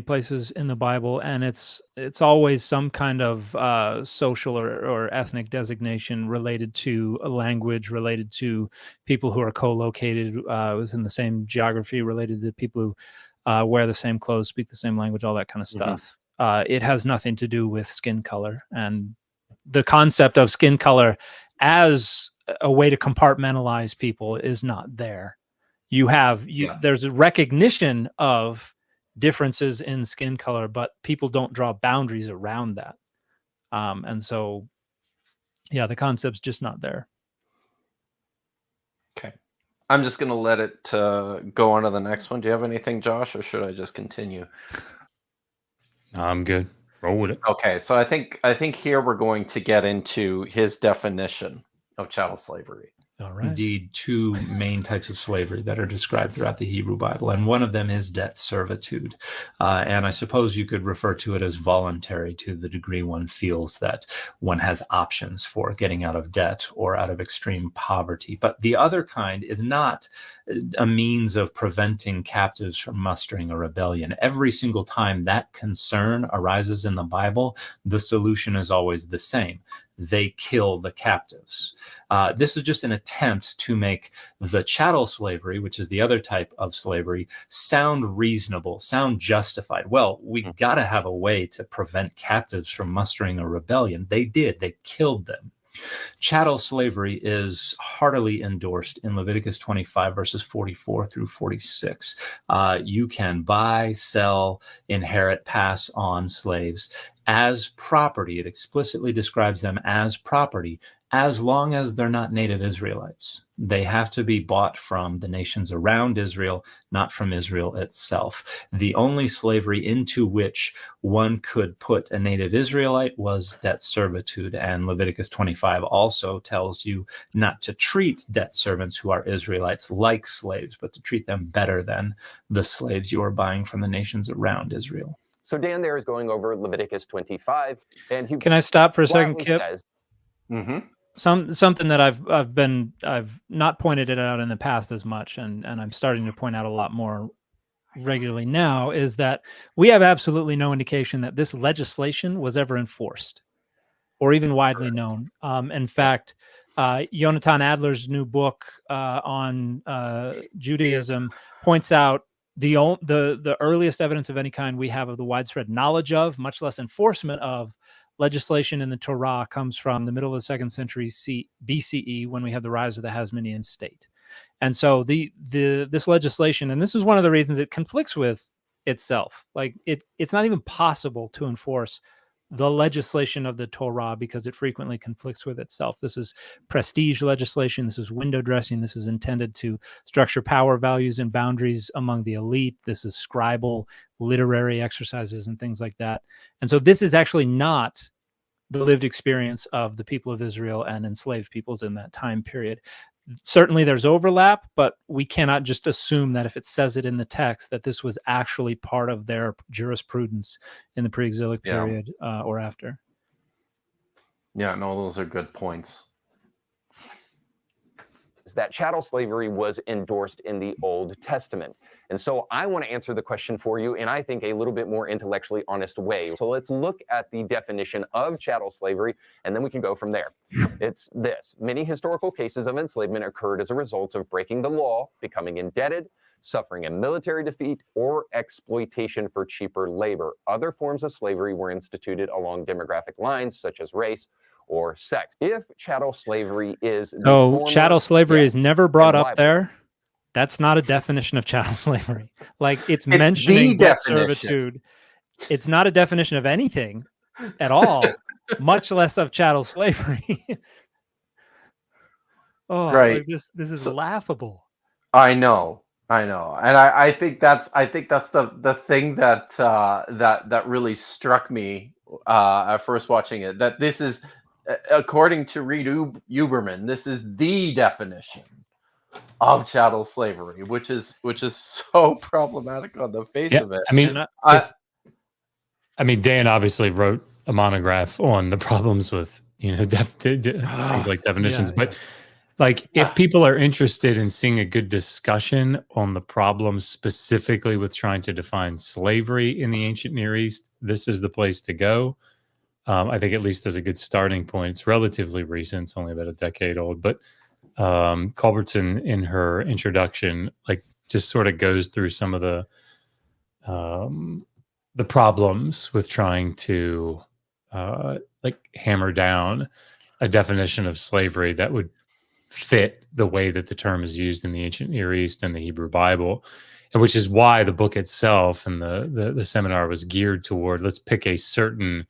places in the Bible, and it's always some kind of social or ethnic designation related to a language, related to people who are co-located within the same geography, related to people who wear the same clothes, speak the same language, all that kind of stuff. It has nothing to do with skin color, and the concept of skin color as a way to compartmentalize people is not there. There's a recognition of differences in skin color, but people don't draw boundaries around that. And so, yeah, the concept's just not there. Okay. I'm just going to let it go on to the next one. Do you have anything, Josh, or should I just continue? I'm good. Roll with it. Okay, so I think here we're going to get into his definition of chattel slavery. All right. Indeed, two main types of slavery that are described throughout the Hebrew Bible, and one of them is debt servitude. And I suppose you could refer to it as voluntary to the degree one feels that one has options for getting out of debt or out of extreme poverty. But the other kind is not a means of preventing captives from mustering a rebellion. Every single time that concern arises in the Bible, the solution is always the same. They kill the captives. This is just an attempt to make the chattel slavery, which is the other type of slavery, sound reasonable, sound justified. Well, we got to have a way to prevent captives from mustering a rebellion. They did. They killed them. Chattel slavery is heartily endorsed in Leviticus 25, verses 44 through 46. You can buy, sell, inherit, pass on slaves as property. It explicitly describes them as property, as long as they're not native Israelites. They have to be bought from the nations around Israel, not from Israel itself. The only slavery into which one could put a native Israelite was debt servitude, and Leviticus 25 also tells you not to treat debt servants who are Israelites like slaves, but to treat them better than the slaves you are buying from the nations around Israel. So Dan there is going over Leviticus 25, and he Can I stop for a second, bluntly Kipp? says, Something that I've not pointed it out in the past as much, and I'm starting to point out a lot more regularly now, is that we have absolutely no indication that this legislation was ever enforced or even widely known. In fact, Yonatan Adler's new book on Judaism points out the earliest evidence of any kind we have of the widespread knowledge of, much less enforcement of, legislation in the Torah comes from the middle of the 2nd century BCE, when we have the rise of the Hasmonean state. And so this legislation, and this is one of the reasons it conflicts with itself. Like it's not even possible to enforce the legislation of the Torah because it frequently conflicts with itself. This is prestige legislation. This is window dressing. This is intended to structure power, values, and boundaries among the elite. This is scribal literary exercises and things like that. And so this is actually not the lived experience of the people of Israel and enslaved peoples in that time period. Certainly there's overlap, but we cannot just assume that if it says it in the text that this was actually part of their jurisprudence in the pre-exilic period or after. Yeah, no, those are good points. that chattel slavery was endorsed in the Old Testament. And so I want to answer the question for you in, I think, a little bit more intellectually honest way. So let's look at the definition of chattel slavery, and then we can go from there. It's this: many historical cases of enslavement occurred as a result of breaking the law, becoming indebted, suffering a military defeat, or exploitation for cheaper labor. Other forms of slavery were instituted along demographic lines, such as race or sex. If chattel slavery is chattel slavery is never brought up there. That's not a definition of chattel slavery. Like it's mentioning debt servitude. It's not a definition of anything at all, much less of chattel slavery. Right. Like this is laughable. I know, and I think that's the thing that that really struck me at first watching it. That this is, according to Reed Uberman, this is the definition of chattel slavery, which is so problematic on the face of it. I mean, Dan obviously wrote a monograph on the problems with things like definitions, but Like, if people are interested in seeing a good discussion on the problems specifically with trying to define slavery in the ancient Near East, this is the place to go. I think at least as a good starting point. It's relatively recent; it's only about a decade old. But Culbertson, in her introduction, like just sort of goes through some of the problems with trying to like hammer down a definition of slavery that would fit the way that the term is used in the ancient Near East and the Hebrew Bible, and which is why the book itself and the seminar was geared toward, let's pick a certain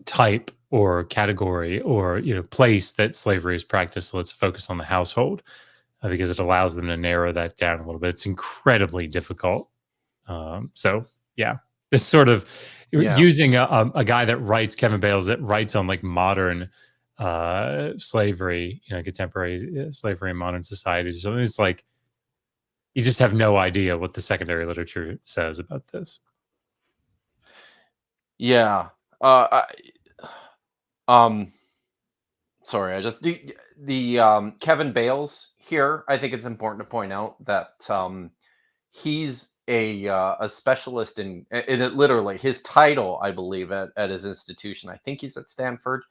type or category or place that slavery is practiced. So let's focus on the household because it allows them to narrow that down a little bit. It's incredibly difficult. So yeah, this sort of using a guy that writes, Kevin Bales, that writes on like modern slavery, contemporary slavery in modern societies. So it's like you just have no idea what the secondary literature says about this. Yeah. Sorry, I just the Kevin Bales here. I think it's important to point out that he's a specialist in it. Literally, his title, I believe, at his institution, I think he's at Stanford,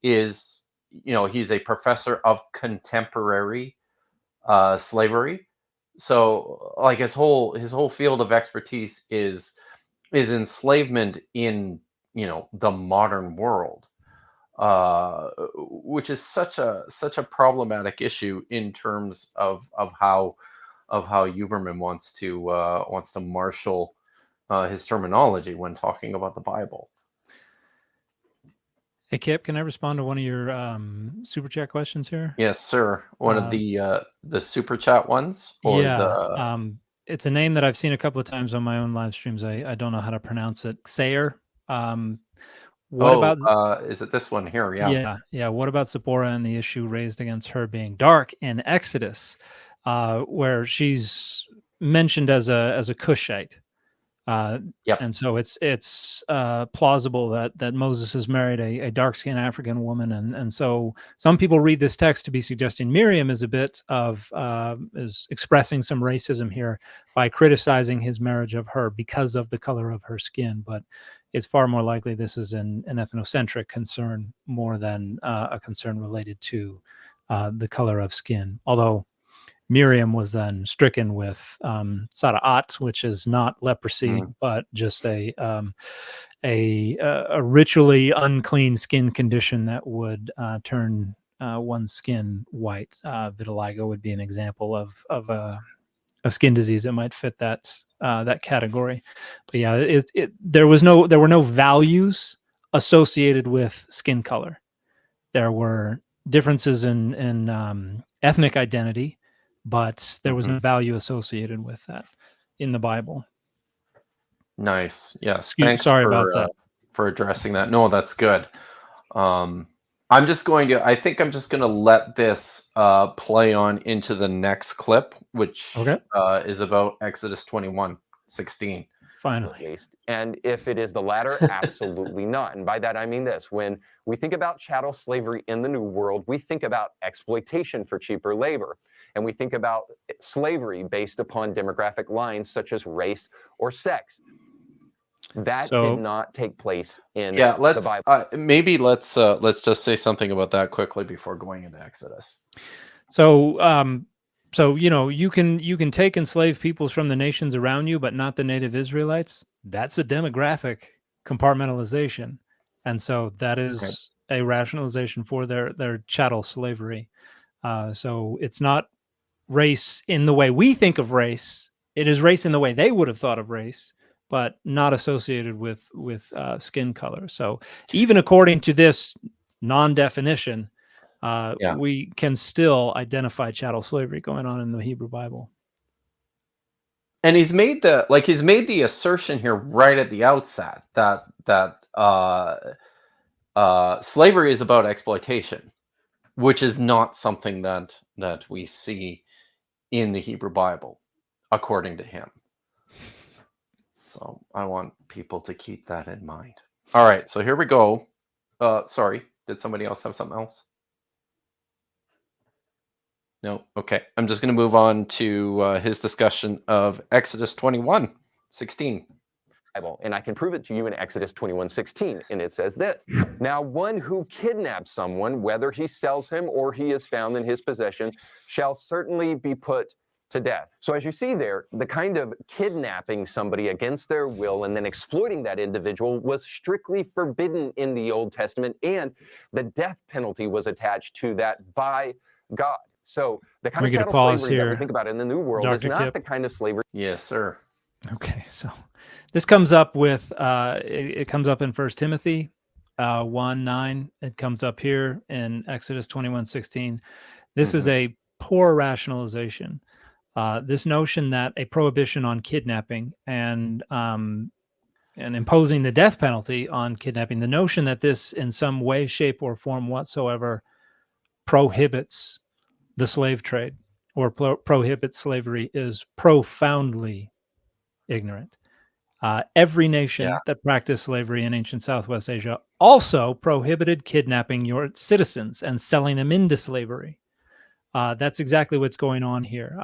is he's a professor of contemporary slavery. So, like his whole field of expertise is enslavement in the modern world, which is such a problematic issue in terms of how Uberman wants to marshal his terminology when talking about the Bible. Hey, Kipp, can I respond to one of your super chat questions here? Yes, sir. One of the super chat ones, or it's a name that I've seen a couple of times on my own live streams. I don't know how to pronounce it. Sayer. What about is it this one here? Yeah. What about Zipporah and the issue raised against her being dark in Exodus, where she's mentioned as a Cushite? And so it's plausible that Moses has married a dark-skinned African woman, and so some people read this text to be suggesting Miriam is a bit of is expressing some racism here by criticizing his marriage of her because of the color of her skin. But it's far more likely this is an ethnocentric concern more than a concern related to the color of skin. Although Miriam was then stricken with sara'at, which is not leprosy, but just a ritually unclean skin condition that would turn one's skin white. Vitiligo would be an example of a skin disease that might fit that category. But yeah, there were no values associated with skin color. There were differences in ethnic identity, but there was no value associated with that in the Bible. Nice. Yes. Thanks about that. For addressing that. No, that's good. I think I'm just going to let this play on into the next clip, which is about Exodus 21:16. Finally. And if it is the latter, absolutely not. And by that, I mean this. When we think about chattel slavery in the New World, we think about exploitation for cheaper labor. And we think about slavery based upon demographic lines such as race or sex. That did not take place in the Bible. Maybe let's just say something about that quickly before going into Exodus. So you can take enslaved peoples from the nations around you, but not the native Israelites. That's a demographic compartmentalization, and so that is a rationalization for their chattel slavery. So it's not race in the way we think of race. It is race in the way they would have thought of race, but not associated with skin color. So even according to this non-definition, we can still identify chattel slavery going on in the Hebrew Bible. And he's made the assertion here right at the outset that slavery is about exploitation, which is not something that we see in the Hebrew Bible, according to him. So I want people to keep that in mind. All right, so here we go. Sorry, did somebody else have something else? No. Okay. I'm just going to move on to his discussion of Exodus 21:16. Bible, and I can prove it to you in Exodus 21:16, and it says this: "Now one who kidnaps someone, whether he sells him or he is found in his possession, shall certainly be put to death." So as you see there, the kind of kidnapping somebody against their will and then exploiting that individual was strictly forbidden in the Old Testament, and the death penalty was attached to that by God. So the kind We of get a chattel pause slavery that we here, think about in the New World is Dr. not Kipp. the kind of slavery. Yes, sir. Okay, so this comes up with it comes up in 1 Timothy 1:9. It comes up here in Exodus 21:16. This is a poor rationalization. This notion that a prohibition on kidnapping and imposing the death penalty on kidnapping, the notion that this in some way, shape, or form whatsoever prohibits the slave trade or prohibits slavery is profoundly ignorant. Every nation that practiced slavery in ancient Southwest Asia also prohibited kidnapping your citizens and selling them into slavery. That's exactly what's going on here.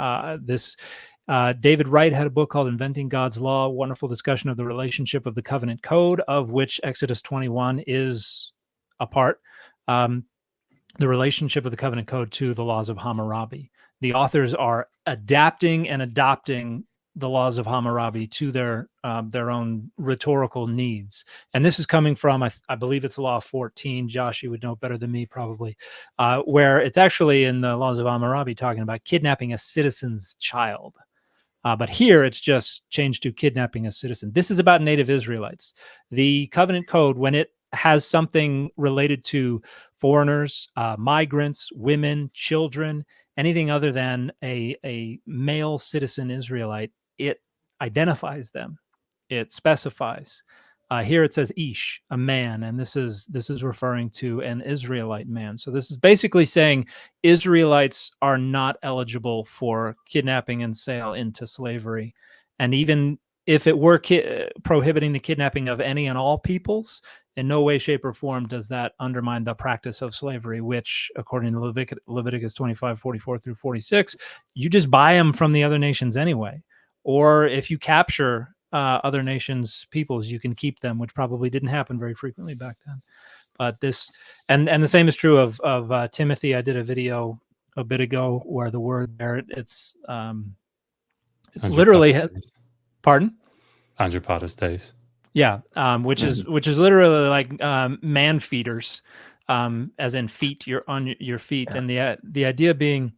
David Wright had a book called Inventing God's Law, a wonderful discussion of the relationship of the covenant code, of which Exodus 21 is a part. The relationship of the covenant code to the laws of Hammurabi. The authors are adapting and adopting the laws of Hammurabi to their own rhetorical needs. And this is coming from, I believe it's Law 14. Josh, you would know better than me probably, where it's actually in the laws of Hammurabi talking about kidnapping a citizen's child. But here it's just changed to kidnapping a citizen. This is about native Israelites. The covenant code, when it has something related to foreigners, migrants, women, children, anything other than a male citizen Israelite, it identifies them. It specifies. Here it says ish, a man, and this is referring to an Israelite man. So this is basically saying Israelites are not eligible for kidnapping and sale into slavery. And even if it were prohibiting the kidnapping of any and all peoples, in no way, shape, or form does that undermine the practice of slavery, which, according to Leviticus 25:44-46, you just buy them from the other nations anyway. Or if you capture other nations' peoples, you can keep them, which probably didn't happen very frequently back then. But this, and the same is true of Timothy. I did a video a bit ago where the word there, it's literally, pardon? Andropotis. Yeah, which is literally like man feeders, as in feet. You're on your feet, and the idea being,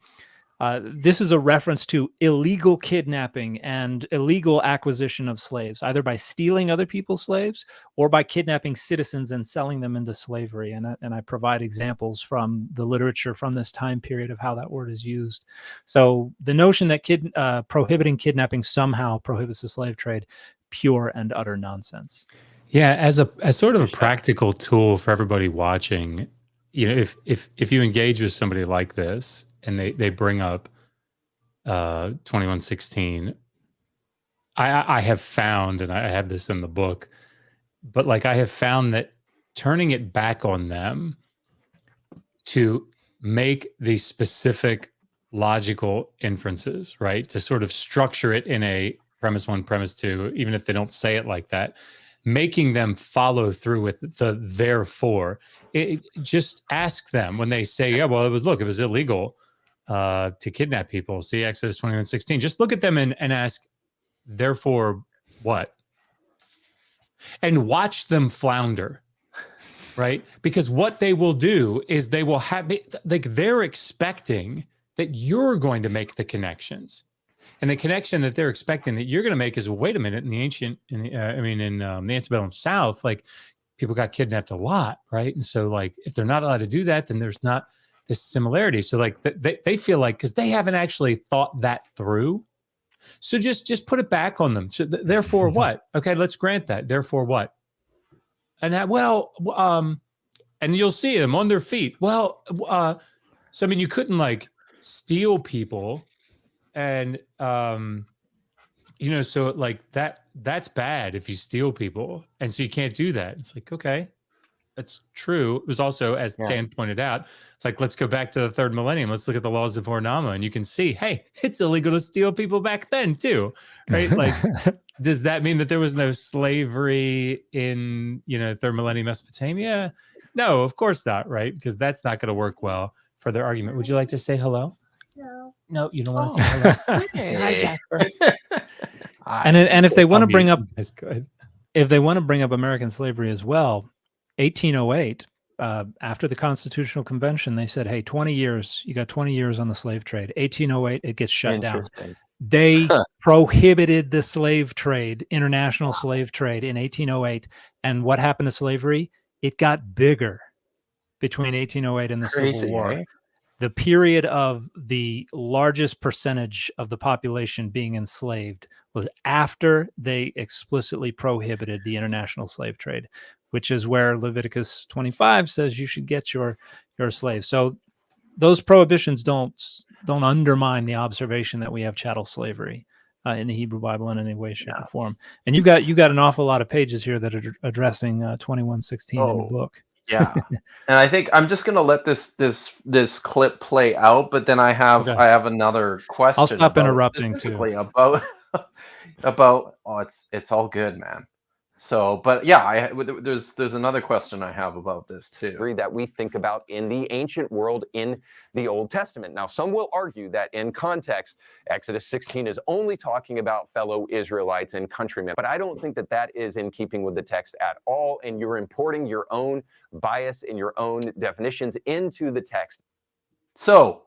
this is a reference to illegal kidnapping and illegal acquisition of slaves, either by stealing other people's slaves or by kidnapping citizens and selling them into slavery. And I provide examples from the literature from this time period of how that word is used. So the notion that prohibiting kidnapping somehow prohibits the slave trade, pure and utter nonsense. Yeah, as sort of a practical tool for everybody watching, if you engage with somebody like this and they bring up 21:16, I have found, and I have this in the book, but like I have found that turning it back on them to make these specific logical inferences, right? To sort of structure it in a premise 1, premise 2, even if they don't say it like that, making them follow through with the therefore. Just ask them when they say, yeah, well, it was illegal to kidnap people. See Exodus 21:16. Just look at them and ask, therefore what? And watch them flounder, right? Because what they will do is they will have, like, they're expecting that you're going to make the connections. And the connection that they're expecting that you're going to make is, well, wait a minute, in the the antebellum South, like, people got kidnapped a lot, right? And so, like, if they're not allowed to do that, then there's not this similarity. So, like, they feel like, because they haven't actually thought that through. So just put it back on them. So therefore what? Okay, let's grant that. Therefore what? And that, and you'll see them on their feet. Well, so I mean, you couldn't like steal people, and so like that's bad if you steal people, and so you can't do that. It's like, okay, That's true. It was also, as Dan pointed out, like, let's go back to the third millennium. Let's look at the laws of Ornama, and you can see, hey, it's illegal to steal people back then too, right? Like, does that mean that there was no slavery in, third millennium Mesopotamia? No, of course not, right? Because that's not going to work well for their argument. Would you like to say hello? No, you don't want to say hello. Hey. Hi, Jasper. And if they want to bring up, that's good. if they want to bring up American slavery as well, 1808, after the Constitutional Convention, they said, hey, 20 years, you got 20 years on the slave trade. 1808, it gets shut down. They prohibited the slave trade, international slave trade in 1808. And what happened to slavery? It got bigger between 1808 and the Civil War. Eh? The period of the largest percentage of the population being enslaved was after they explicitly prohibited the international slave trade, which is where Leviticus 25 says you should get your slaves. So those prohibitions don't undermine the observation that we have chattel slavery in the Hebrew Bible in any way, shape, or form. And you got an awful lot of pages here that are addressing 2116 in the book. Yeah, and I think I'm just gonna let this clip play out, but then I have another question. I'll stop interrupting too. About it's all good, man. So, but yeah, there's another question I have about this too. That we think about in the ancient world in the Old Testament. Now, some will argue that in context, Exodus 16 is only talking about fellow Israelites and countrymen. But I don't think that is in keeping with the text at all. And you're importing your own bias and your own definitions into the text. So,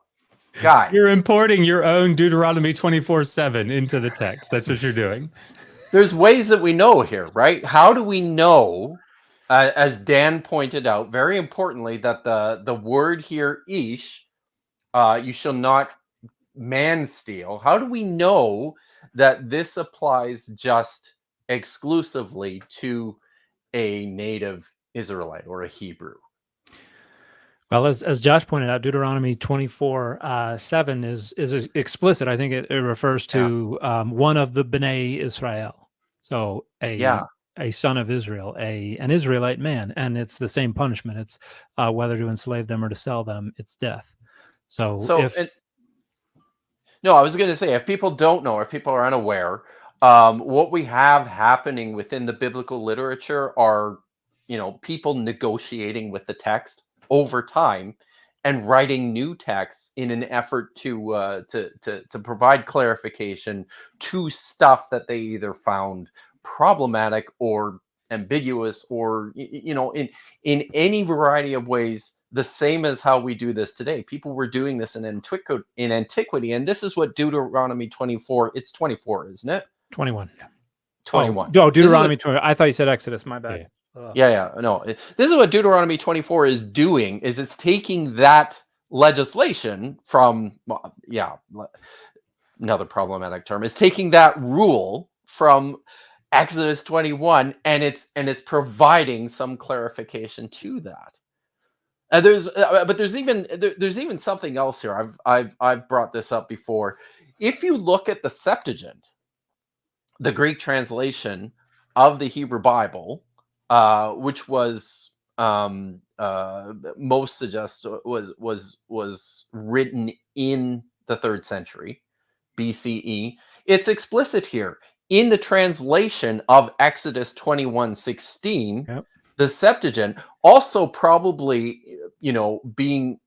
guys, you're importing your own Deuteronomy 24:7 into the text. That's what you're doing. There's ways that we know here, right? How do we know, as Dan pointed out, very importantly, that the word here, ish, you shall not man steal. How do we know that this applies just exclusively to a native Israelite or a Hebrew? Well, as Josh pointed out, Deuteronomy 24:7 is explicit. I think it refers to one of the B'nai Israel. So a son of Israel, an Israelite man, and it's the same punishment. It's whether to enslave them or to sell them, it's death. So I was going to say, if people don't know, if people are unaware, what we have happening within the biblical literature are, people negotiating with the text over time and writing new texts in an effort to provide clarification to stuff that they either found problematic or ambiguous, or in any variety of ways, the same as how we do this today. People were doing this in antiquity, and this is what Deuteronomy 24. It's 24, isn't it? 21. 21. Oh, Deuteronomy 20. I thought you said Exodus. My bad. Yeah. No, this is what Deuteronomy 24 is doing. Is it's taking that legislation from, another problematic term, is taking that rule from Exodus 21, and it's providing some clarification to that. And there's even something else here. I've brought this up before. If you look at the Septuagint, the Greek translation of the Hebrew Bible, which was most suggest was written in the 3rd century BCE. It's explicit here in the translation of Exodus 21:16. Yep. The Septuagint, also probably being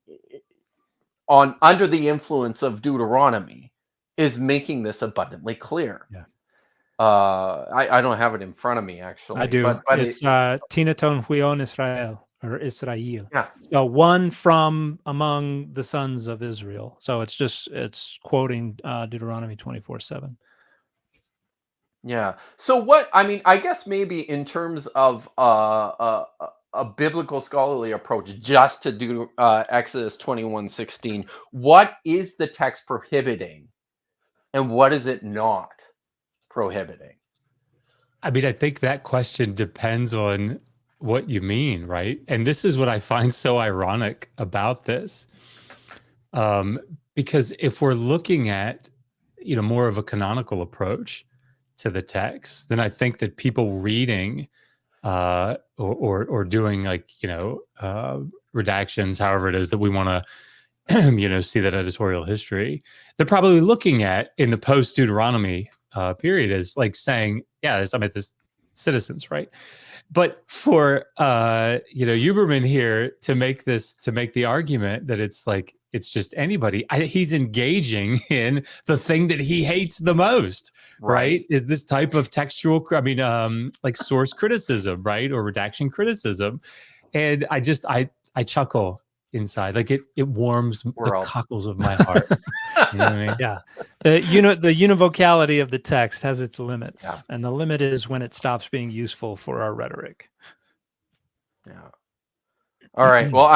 under the influence of Deuteronomy, is making this abundantly clear. Yeah. I don't have it in front of me, actually. I do. But it's Tinaton Huion Israel, or Israel. Yeah. So one from among the sons of Israel. So it's quoting Deuteronomy 24:7. Yeah. So I guess maybe in terms of a biblical scholarly approach just to do Exodus 21:16, what is the text prohibiting and what is it not prohibiting? I mean, I think that question depends on what you mean, right? And this is what I find so ironic about this. Because if we're looking at, more of a canonical approach to the text, then I think that people reading or doing like, redactions, however it is that we want to, see that editorial history, they're probably looking at in the post Deuteronomy period as like saying, yeah, this citizens, right? But for Uberman here to make the argument that it's just anybody, he's engaging in the thing that he hates the most, right? Is this type of textual, like source criticism, right, or redaction criticism, and I chuckle inside, like it warms the cockles of my heart. You know what I mean? Yeah. The univocality of the text has its limits, and the limit is when it stops being useful for our rhetoric. Yeah. All right. Well,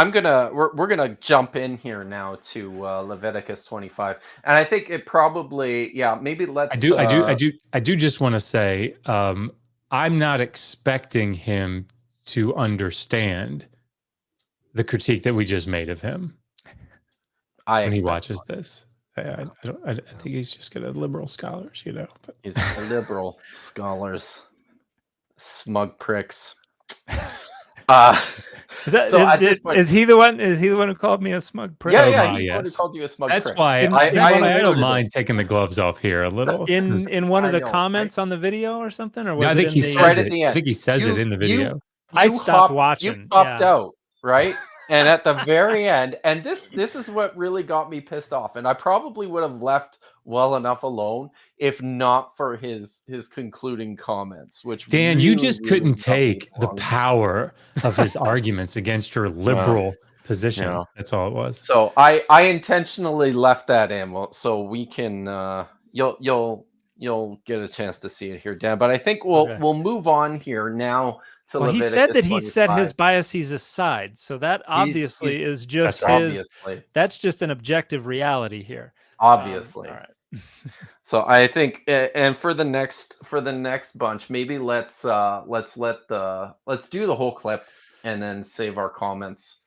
we're gonna jump in here now to Leviticus 25, and I think it probably maybe let's. I do just want to say I'm not expecting him to understand the critique that we just made of him when he watches this. I think he's just got liberal scholars, But he's liberal scholars, smug pricks. Is he the one who called me a smug prick? Yeah, he's the one who called you a smug prick. That's why I don't mind taking the gloves off here a little. In one of the comments on the video or something, or was I think he says right at the end. I think he says it in the video. I stopped watching. You popped out, right? And at the very end, and this is what really got me pissed off, and I probably would have left well enough alone if not for his concluding comments, which Dan, really, you just couldn't really take the power of his arguments against your liberal position. That's all it was. So I intentionally left that in, so we can you'll get a chance to see it here, Dan. But I think we'll move on here now to Leviticus. He said that 25. he set his biases aside, so that obviously is just that's just an objective reality here. Obviously. All right. So I think, and for the next bunch, maybe let's do the whole clip and then save our comments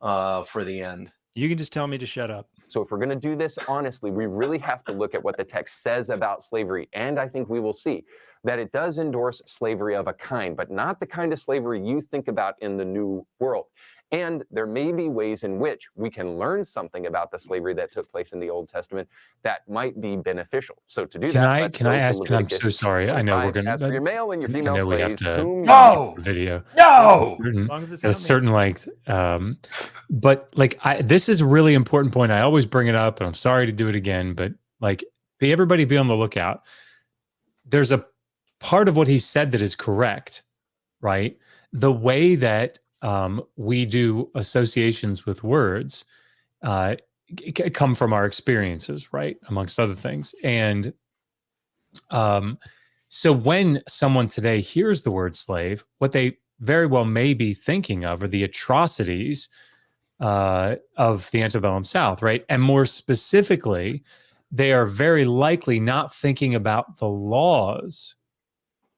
for the end. You can just tell me to shut up. So if we're going to do this honestly, we really have to look at what the text says about slavery. And I think we will see that it does endorse slavery of a kind, but not the kind of slavery you think about in the New World. And there may be ways in which we can learn something about the slavery that took place in the Old Testament that might be beneficial. So to do that, can I ask? And I'm so sorry. I know we're going to ask for your male and your female slaves. Video. No. As long as it's a certain length. But this is a really important point. I always bring it up, and I'm sorry to do it again. But everybody be on the lookout. There's a part of what he said that is correct, right? The way that we do associations with words come from our experiences, right? Amongst other things. And so when someone today hears the word slave, what they very well may be thinking of are the atrocities of the antebellum South, right? And more specifically, they are very likely not thinking about the laws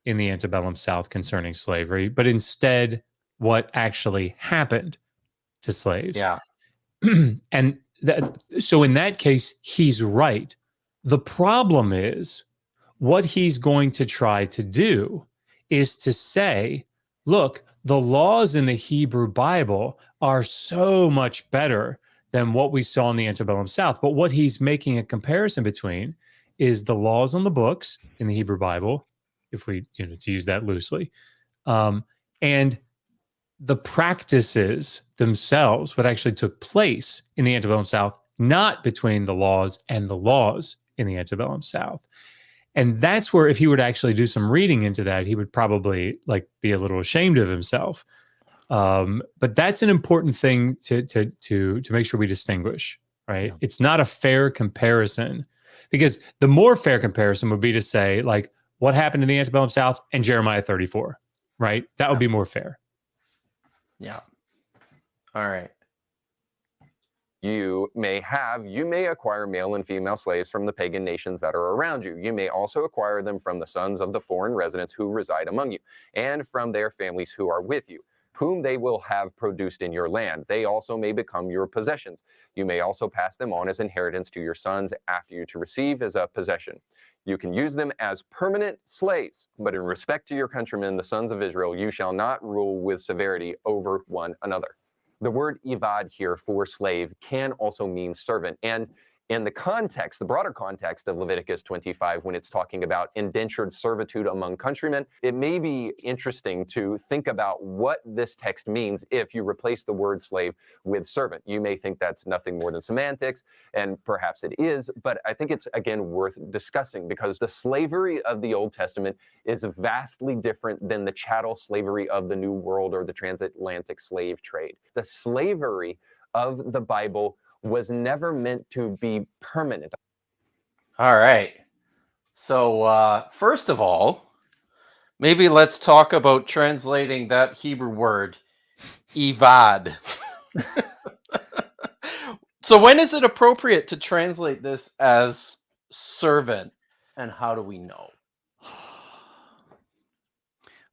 in the antebellum South concerning slavery, but instead what actually happened to slaves. Yeah. And so in that case, he's right. The problem is what he's going to try to do is to say, look, the laws in the Hebrew Bible are so much better than what we saw in the antebellum South. But what he's making a comparison between is the laws on the books in the Hebrew Bible, if we, to use that loosely, and the practices themselves, what actually took place in the antebellum South, not between the laws and the laws in the antebellum South. And that's where, if he were to actually do some reading into that, he would probably be a little ashamed of himself. But that's an important thing to make sure we distinguish, right? Yeah. It's not a fair comparison, because the more fair comparison would be to say, what happened in the antebellum South and Jeremiah 34, right? That would be more fair. Yeah. All right. You may acquire male and female slaves from the pagan nations that are around you. You may also acquire them from the sons of the foreign residents who reside among you, and from their families who are with you, whom they will have produced in your land. They also may become your possessions. You may also pass them on as inheritance to your sons after you to receive as a possession. You can use them as permanent slaves, but in respect to your countrymen, the sons of Israel, you shall not rule with severity over one another. The word ivad here for slave can also mean servant. And in the context, the broader context of Leviticus 25, when it's talking about indentured servitude among countrymen, it may be interesting to think about what this text means if you replace the word slave with servant. You may think that's nothing more than semantics, and perhaps it is, but I think it's, again, worth discussing because the slavery of the Old Testament is vastly different than the chattel slavery of the New World or the transatlantic slave trade. The slavery of the Bible was never meant to be permanent. All right. So first of all, maybe let's talk about translating that Hebrew word, ivad. So when is it appropriate to translate this as servant, and how do we know?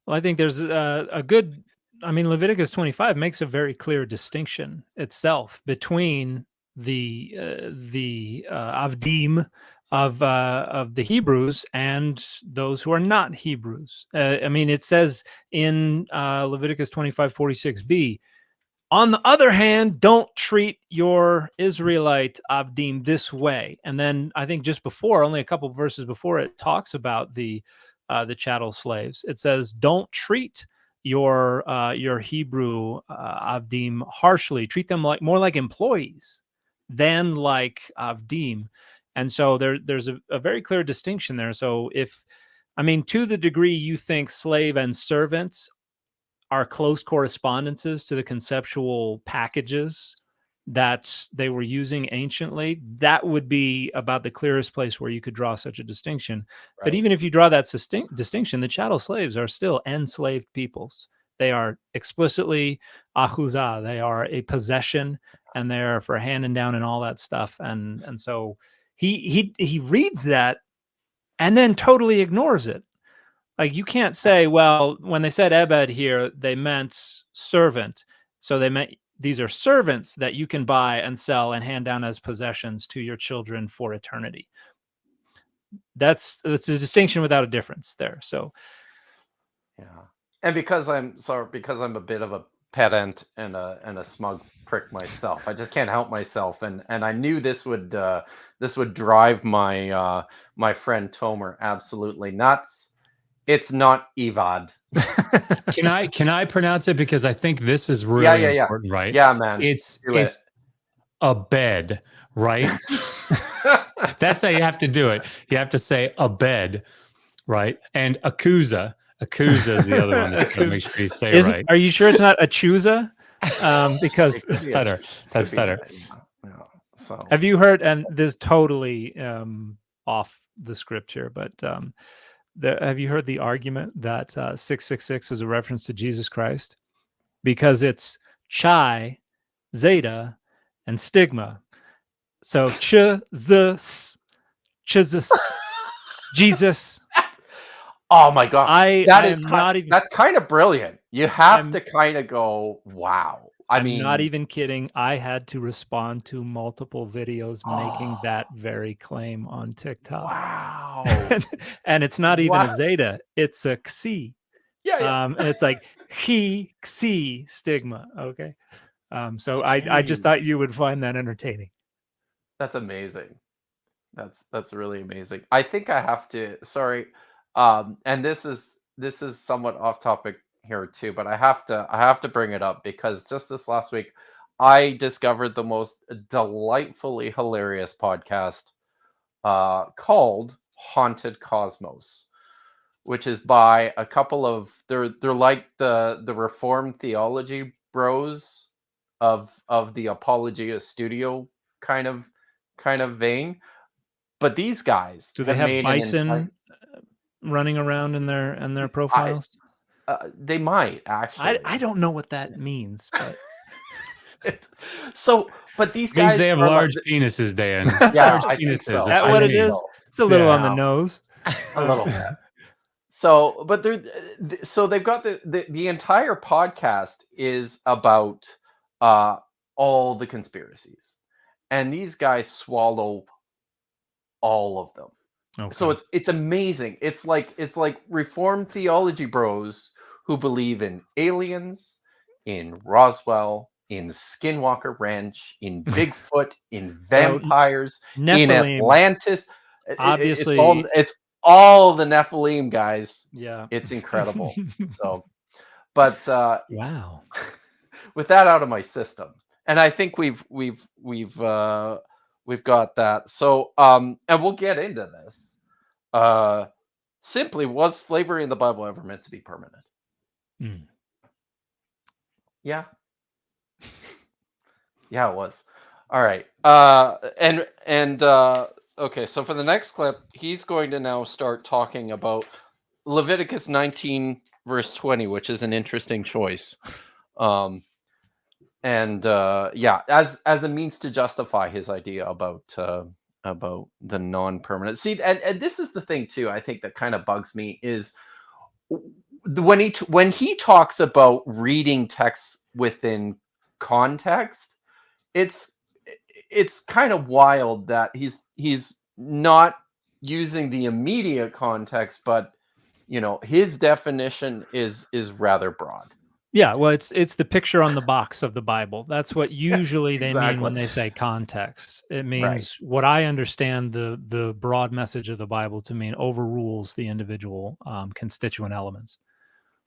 Well, I think there's a good. I mean, Leviticus 25 makes a very clear distinction itself between the avdim of the Hebrews and those who are not Hebrews. I mean, it says in Leviticus 25:46b, on the other hand, don't treat your Israelite avdim this way. And then I think just before, only a couple verses before, it talks about the chattel slaves. It says, don't treat your Hebrew avdim harshly. Treat them more like employees than like avdim. And so there's a very clear distinction there. So to the degree you think slave and servant are close correspondences to the conceptual packages that they were using anciently, that would be about the clearest place where you could draw such a distinction. Right. But even if you draw that distinction, the chattel slaves are still enslaved peoples. They are explicitly achuzah. They are a possession, and they're for handing down and all that stuff. And so he reads that and then totally ignores it. Like, you can't say, well, when they said ebed here, they meant servant. So they meant these are servants that you can buy and sell and hand down as possessions to your children for eternity. That's a distinction without a difference there. So, yeah. And because I'm a bit of a pedant and a smug prick myself, I just can't help myself. And I knew this would drive my my friend Tomer absolutely nuts. It's not ivad. Can I pronounce it, because I think this is really important, right? Yeah, man. It's a bed, right? That's how you have to do it. You have to say a bed, right? And akuza is the other one that make sure you say right. Are you sure it's not achuza? Because that's better. That's better. Yeah. So have you heard? And this is totally off the script here, but have you heard the argument that 666 is a reference to Jesus Christ? Because it's chai, zeta, and stigma. So Jesus. Oh my God. That's kind of brilliant. You have to kind of go, wow. I'm not even kidding. I had to respond to multiple videos making that very claim on TikTok. Wow. And it's not even a zeta, it's a xi. Yeah. It's like he, xi stigma. Okay. So I just thought you would find that entertaining. That's amazing. That's really amazing. I think I have to, sorry. And this is somewhat off topic here too, but I have to bring it up because just this last week I discovered the most delightfully hilarious podcast called Haunted Cosmos, which is by a couple of they're like the Reformed theology bros of the Apologia Studio kind of vein. But these guys, do they have bison running around in their profiles? They might actually. I don't know what that means, but but these guys, they have large penises, Dan. Yeah, large I penises. think so. Is that what it is? It's a little on the nose. A little bit. So, but they've got the entire podcast is about all the conspiracies, and these guys swallow all of them. Okay. So it's amazing. It's like Reformed theology bros who believe in aliens, in Roswell, in Skinwalker Ranch, in Bigfoot, in vampires, in Nephilim, Atlantis. obviously, it's all the Nephilim, guys. yeah, It's incredible. So, but wow. with that out of my system, and I think we've got that. So, and we'll get into this. Simply, was slavery in the Bible ever meant to be permanent? Yeah. Yeah, it was. All right. Okay, so for the next clip, he's going to now start talking about Leviticus 19 verse 20, which is an interesting choice. Yeah, as a means to justify his idea about the non-permanent. See, and this is the thing too, I think that kind of bugs me is when he talks about reading texts within context, it's kind of wild that he's not using the immediate context, but his definition is rather broad. Yeah, well, it's the picture on the box of the Bible. That's what usually they mean when they say context. It means what I understand the broad message of the Bible to mean overrules the individual constituent elements.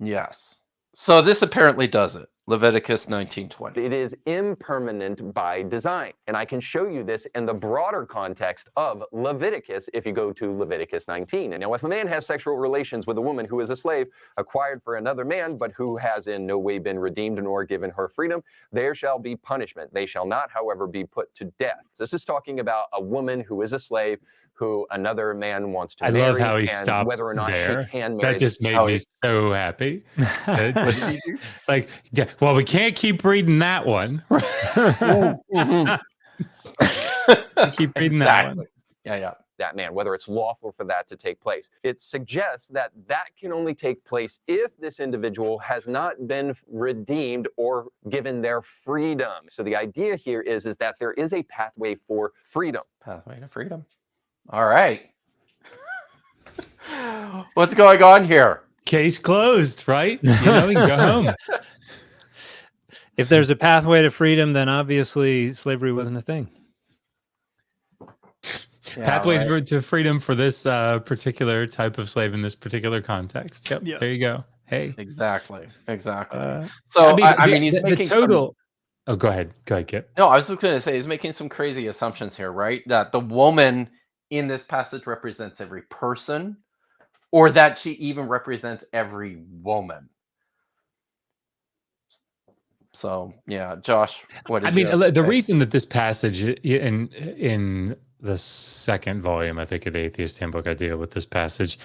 Yes. So this apparently does it. Leviticus 19:20. It is impermanent by design. And I can show you this in the broader context of Leviticus if you go to Leviticus 19. And now if a man has sexual relations with a woman who is a slave acquired for another man, but who has in no way been redeemed nor given her freedom, there shall be punishment. They shall not, however, be put to death. This is talking about a woman who is a slave who another man wants to marry. I love how he and stopped whether or not there. she can marry. That just made me so happy. What did he do? Like, well, we can't keep reading that one. Keep reading that one. Yeah. That man, whether it's lawful for that to take place. It suggests that can only take place if this individual has not been redeemed or given their freedom. So the idea here is that there is a pathway for freedom. Pathway to freedom. All right. What's going on here? Case closed, right? You can go home. If there's a pathway to freedom, then obviously slavery wasn't a thing. Yeah, pathway to freedom for this particular type of slave in this particular context. Yep. There you go. Hey. Exactly. So I mean, he's making total. Oh, go ahead, Kip. No, I was just going to say he's making some crazy assumptions here, right? That the woman in this passage represents every person, or that she even represents every woman. So, yeah, Josh, what did you the reason that this passage in the second volume, I think, of the Atheist Handbook, I deal with this passage,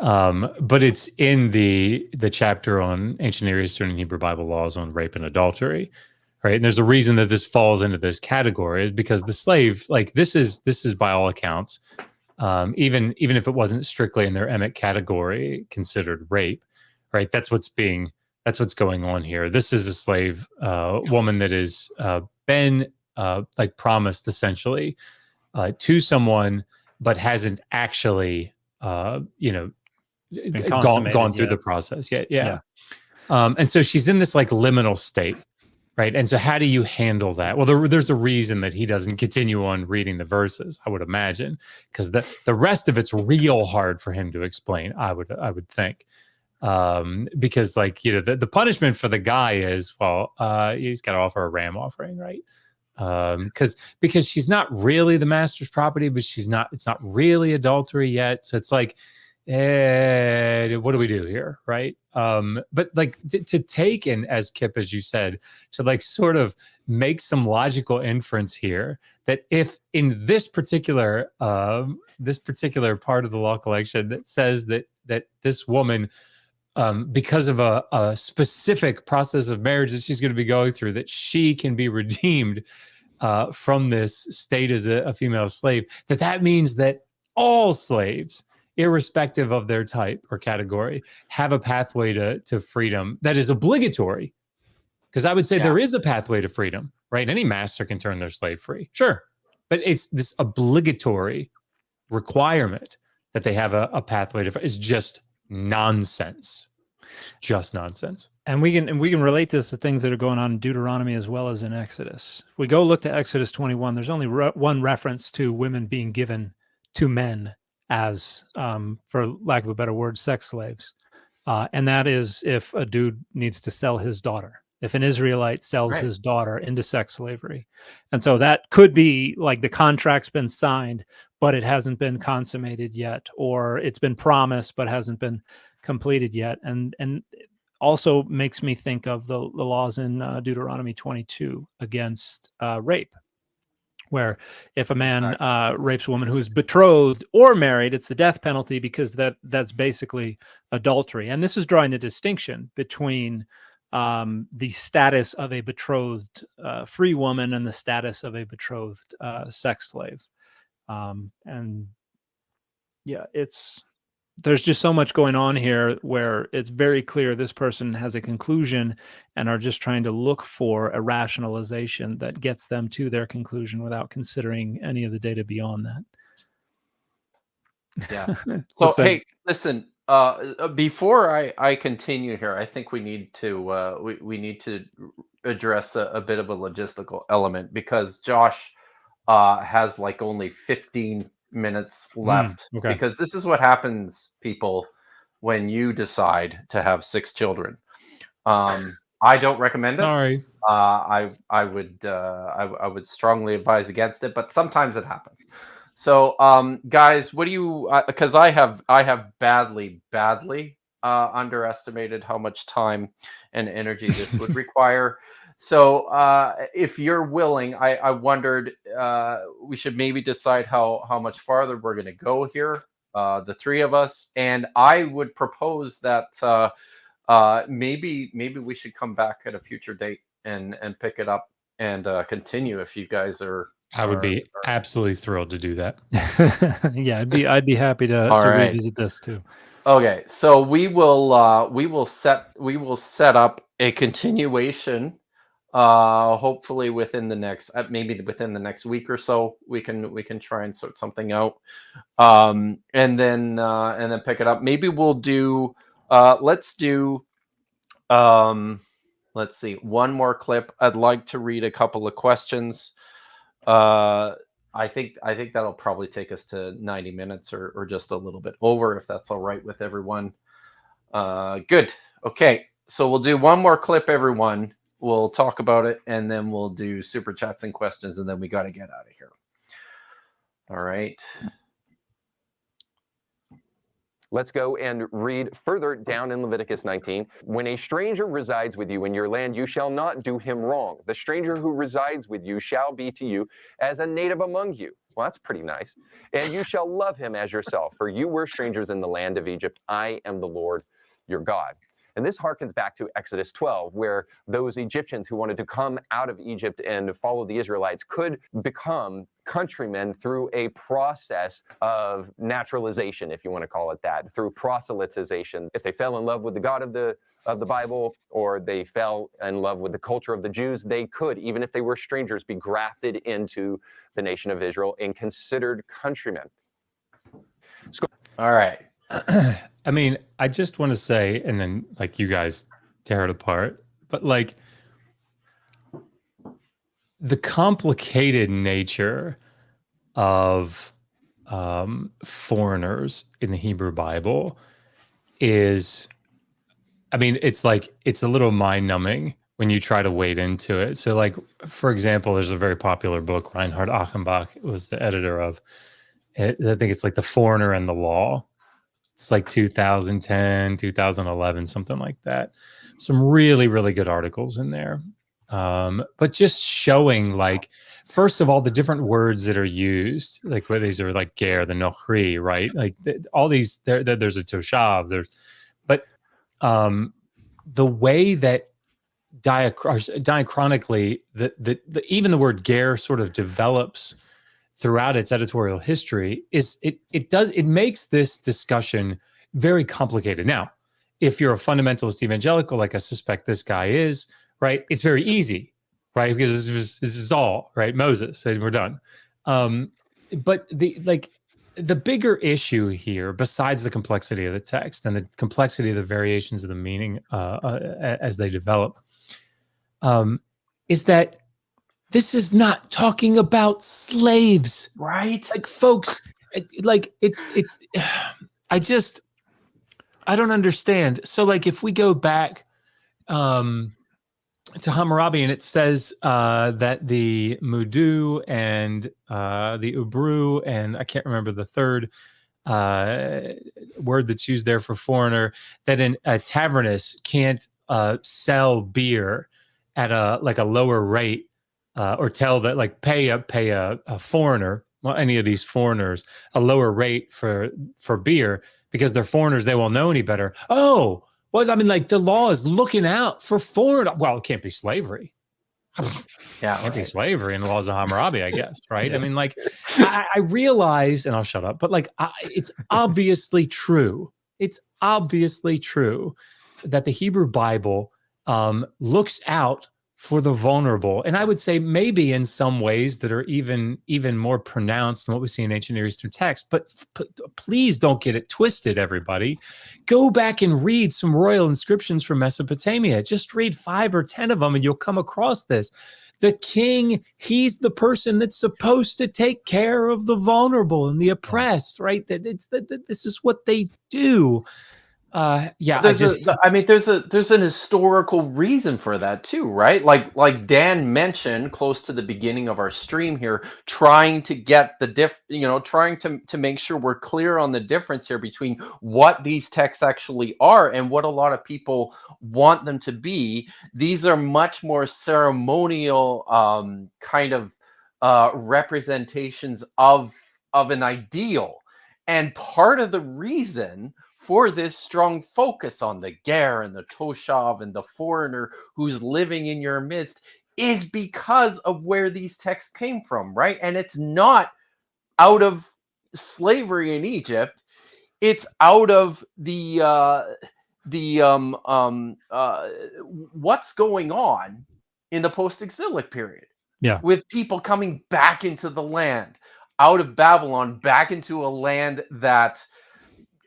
but it's in the chapter on ancient Near Eastern and Hebrew Bible laws on rape and adultery. Right. And there's a reason that this falls into this category is because the slave, like this is by all accounts, even if it wasn't strictly in their emic category considered rape, right? That's what's going on here. This is a slave woman that is been like promised essentially to someone, but hasn't actually gone through the process yet. Yeah. And so she's in this like liminal state. Right. And so how do you handle that? Well, there's a reason that he doesn't continue on reading the verses, I would imagine, because the rest of it's real hard for him to explain, I would think. Because the punishment for the guy is, he's got to offer a ram offering, right? Because she's not really the master's property, but it's not really adultery yet. So it's like, what do we do here, right? But like to take in, as Kipp, as you said, to like sort of make some logical inference here that if in this particular part of the law collection that says that this woman, because of a specific process of marriage that she's going to be going through, that she can be redeemed from this state as a female slave, that means that all slaves, irrespective of their type or category, have a pathway to freedom that is obligatory. Because I would say there is a pathway to freedom, right? Any master can turn their slave free, sure. But it's this obligatory requirement that they have a pathway to is just nonsense. It's just nonsense. And we can relate this to things that are going on in Deuteronomy as well as in Exodus. If we go look to Exodus 21, there's only one reference to women being given to men as, for lack of a better word, sex slaves. And that is if a dude needs to sell his daughter, if an Israelite sells his daughter into sex slavery. And so that could be like the contract's been signed, but it hasn't been consummated yet, or it's been promised, but hasn't been completed yet. And also makes me think of the laws in Deuteronomy 22 against rape, where if a man rapes a woman who is betrothed or married, it's the death penalty, because that's basically adultery. And this is drawing a distinction between the status of a betrothed free woman and the status of a betrothed sex slave. And yeah, there's just so much going on here where it's very clear this person has a conclusion and are just trying to look for a rationalization that gets them to their conclusion without considering any of the data beyond that. Yeah. So, hey, listen, before I continue here, I think we need to we need to address a bit of a logistical element, because Josh has like only 15 minutes left. Okay. Because this is what happens, people, when you decide to have 6 children. I don't recommend it. Sorry. I would strongly advise against it, but sometimes it happens. So, guys, what do you? Because I have badly underestimated how much time and energy this would require. So, if you're willing, I wondered we should maybe decide how much farther we're going to go here, the 3 of us, and I would propose that maybe we should come back at a future date and pick it up and continue if you guys are. I would be absolutely thrilled to do that. Yeah, I'd be happy to right. revisit this too. Okay, so we will set up a continuation. Hopefully within the next week or so, we can try and sort something out, and then pick it up. Maybe we'll do let's see, one more clip. I'd like to read a couple of questions. I think that'll probably take us to 90 minutes or just a little bit over, if that's all right with everyone. Good. Okay, so we'll do one more clip, everyone. We'll talk about it, and then we'll do super chats and questions, and then we got to get out of here. All right. Let's go and read further down in Leviticus 19. When a stranger resides with you in your land, you shall not do him wrong. The stranger who resides with you shall be to you as a native among you. Well, that's pretty nice. And you shall love him as yourself, for you were strangers in the land of Egypt. I am the Lord your God. And this harkens back to Exodus 12, where those Egyptians who wanted to come out of Egypt and follow the Israelites could become countrymen through a process of naturalization, if you want to call it that, through proselytization. If they fell in love with the God of the Bible, or they fell in love with the culture of the Jews, they could, even if they were strangers, be grafted into the nation of Israel and considered countrymen. All right. I mean, I just want to say, and then like you guys tear it apart, but like the complicated nature of foreigners in the Hebrew Bible is, I mean, it's like, it's a little mind numbing when you try to wade into it. So like, for example, there's a very popular book Reinhard Achenbach was the editor of. I think it's like The Foreigner and the Law. It's like 2010, 2011, something like that. Some really, really good articles in there. But just showing, like, first of all, the different words that are used, like where these are like ger, the nochri, right? Like all these, there's a toshav, but the way that diachronically, even the word ger sort of develops throughout its editorial history is it makes this discussion very complicated. Now, if you're a fundamentalist evangelical, like I suspect this guy is, right, it's very easy, right? Because this is all, right, Moses, and we're done. But the bigger issue here, besides the complexity of the text and the complexity of the variations of the meaning as they develop, is that this is not talking about slaves, Right? like, folks. Like, it's I don't understand. So, like, if we go back to Hammurabi, and it says that the Mudu and the Ubru, and I can't remember the third word that's used there for foreigner, that a tavernist can't sell beer at a lower rate, or tell that, like, pay a foreigner, well, any of these foreigners, a lower rate for beer because they're foreigners, they won't know any better. Oh, well, I mean, like, the law is looking out for foreign. Well, it can't be slavery. Yeah, Can't be right. slavery in the laws of Hammurabi, I guess, right? I mean, like, I realize, and I'll shut up, but, like, it's obviously true. It's obviously true that the Hebrew Bible looks out for the vulnerable, and I would say maybe in some ways that are even more pronounced than what we see in ancient Near Eastern texts. But please don't get it twisted, everybody. Go back and read some royal inscriptions from Mesopotamia. Just read 5 or 10 of them, and you'll come across this. The king, he's the person that's supposed to take care of the vulnerable and the oppressed, right? This is what they do. Yeah, There's an historical reason for that too, right? Like Dan mentioned close to the beginning of our stream here, trying to get the trying to make sure we're clear on the difference here between what these texts actually are and what a lot of people want them to be. These are much more ceremonial kind of representations of an ideal. And part of the reason for this strong focus on the ger and the toshav and the foreigner who's living in your midst is because of where these texts came from, right? And it's not out of slavery in Egypt; it's out of the what's going on in the post-exilic period. Yeah. With people coming back into the land, out of Babylon, back into a land that,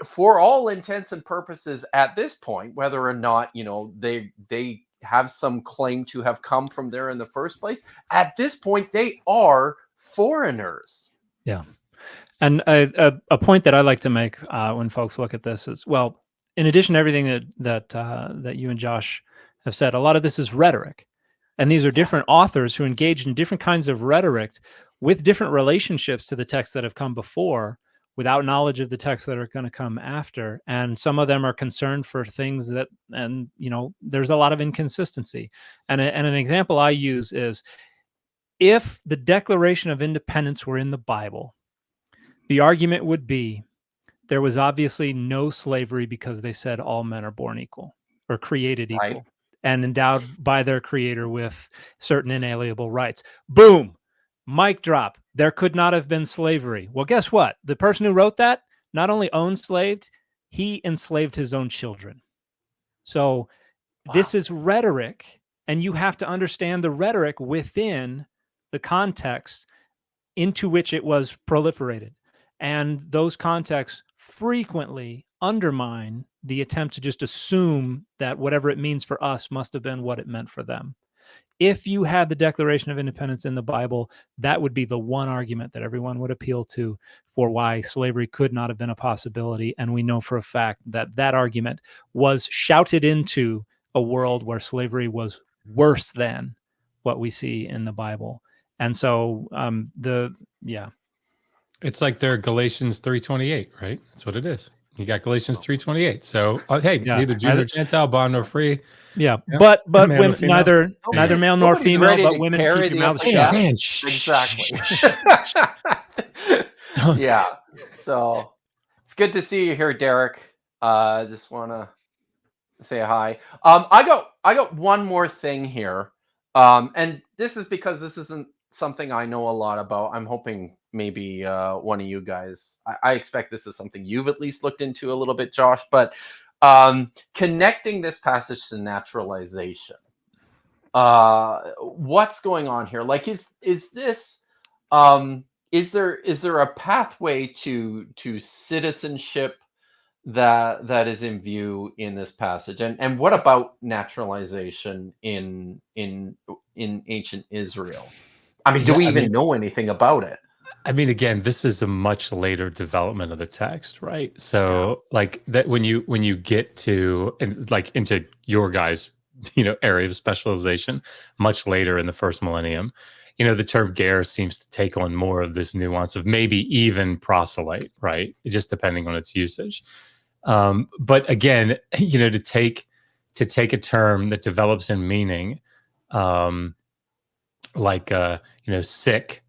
for all intents and purposes at this point, whether or not, they have some claim to have come from there in the first place, at this point, they are foreigners. Yeah. And a point that I like to make when folks look at this is, well, in addition to everything that you and Josh have said, a lot of this is rhetoric. And these are different authors who engaged in different kinds of rhetoric with different relationships to the texts that have come before, without knowledge of the texts that are going to come after. And some of them are concerned for things that, and there's a lot of inconsistency. And an example I use is, if the Declaration of Independence were in the Bible, the argument would be there was obviously no slavery because they said all men are born equal or created equal, right, and endowed by their creator with certain inalienable rights. Boom. Mic drop. There could not have been slavery. Well, guess what? The person who wrote that not only owned slaves, he enslaved his own children. So this is rhetoric, and you have to understand the rhetoric within the context into which it was proliferated. And those contexts frequently undermine the attempt to just assume that whatever it means for us must have been what it meant for them. If you had the Declaration of Independence in the Bible, that would be the one argument that everyone would appeal to for why slavery could not have been a possibility. And we know for a fact that that argument was shouted into a world where slavery was worse than what we see in the Bible. And so it's like their Galatians 3:28, right? That's what it is. You got Galatians 3:28. So hey, neither Jew nor Gentile, bond nor free. Yeah, but women, neither male nor female, but women keep your mouth shut. Man, exactly. Yeah. So it's good to see you here, Derek. Just want to say hi. I got one more thing here, and this is because this isn't something I know a lot about. I'm hoping maybe one of you guys. I expect this is something you've at least looked into a little bit, Josh. But connecting this passage to naturalization, what's going on here? Like, is this is there a pathway to citizenship that is in view in this passage? And what about naturalization in ancient Israel? I mean, do Yeah, we I even mean, know anything about it? I mean, again, this is a much later development of the text, right? So, like that when you get to and like into your guys, area of specialization, much later in the first millennium, the term ger seems to take on more of this nuance of maybe even proselyte, right? Just depending on its usage. But again, to take a term that develops in meaning, like sick.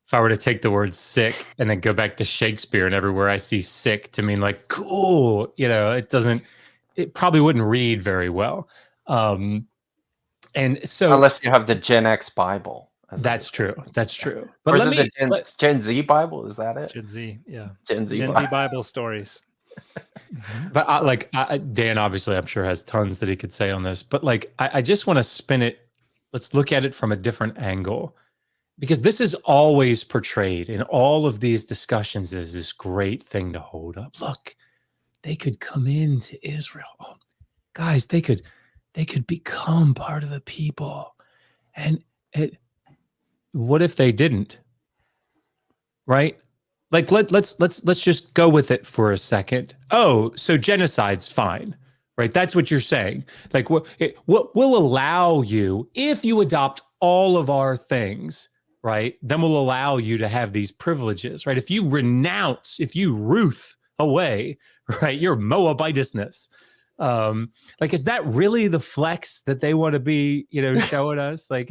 If I were to take the word sick and then go back to Shakespeare and everywhere I see sick to mean like cool, it probably wouldn't read very well. And so Unless you have the Gen X Bible. that's true. That's true. But Or let is it me the Gen Z Bible? Is that it? Gen Z, yeah. Gen Z Gen Bible. Z Bible stories. But Dan obviously I'm sure has tons that he could say on this, but like I just want to spin it. Let's look at it from a different angle, because this is always portrayed in all of these discussions as this great thing to hold up. Look, they could come into Israel. Oh, guys, they could become part of the people. And what if they didn't? Right? Like let's just go with it for a second. Oh, so genocide's fine, right? That's what you're saying. Like what will allow you, if you adopt all of our things, right? Then we'll allow you to have these privileges, right? If you Ruth away, right, your Moabitesness. Like, is that really the flex that they want to be, showing us? Like,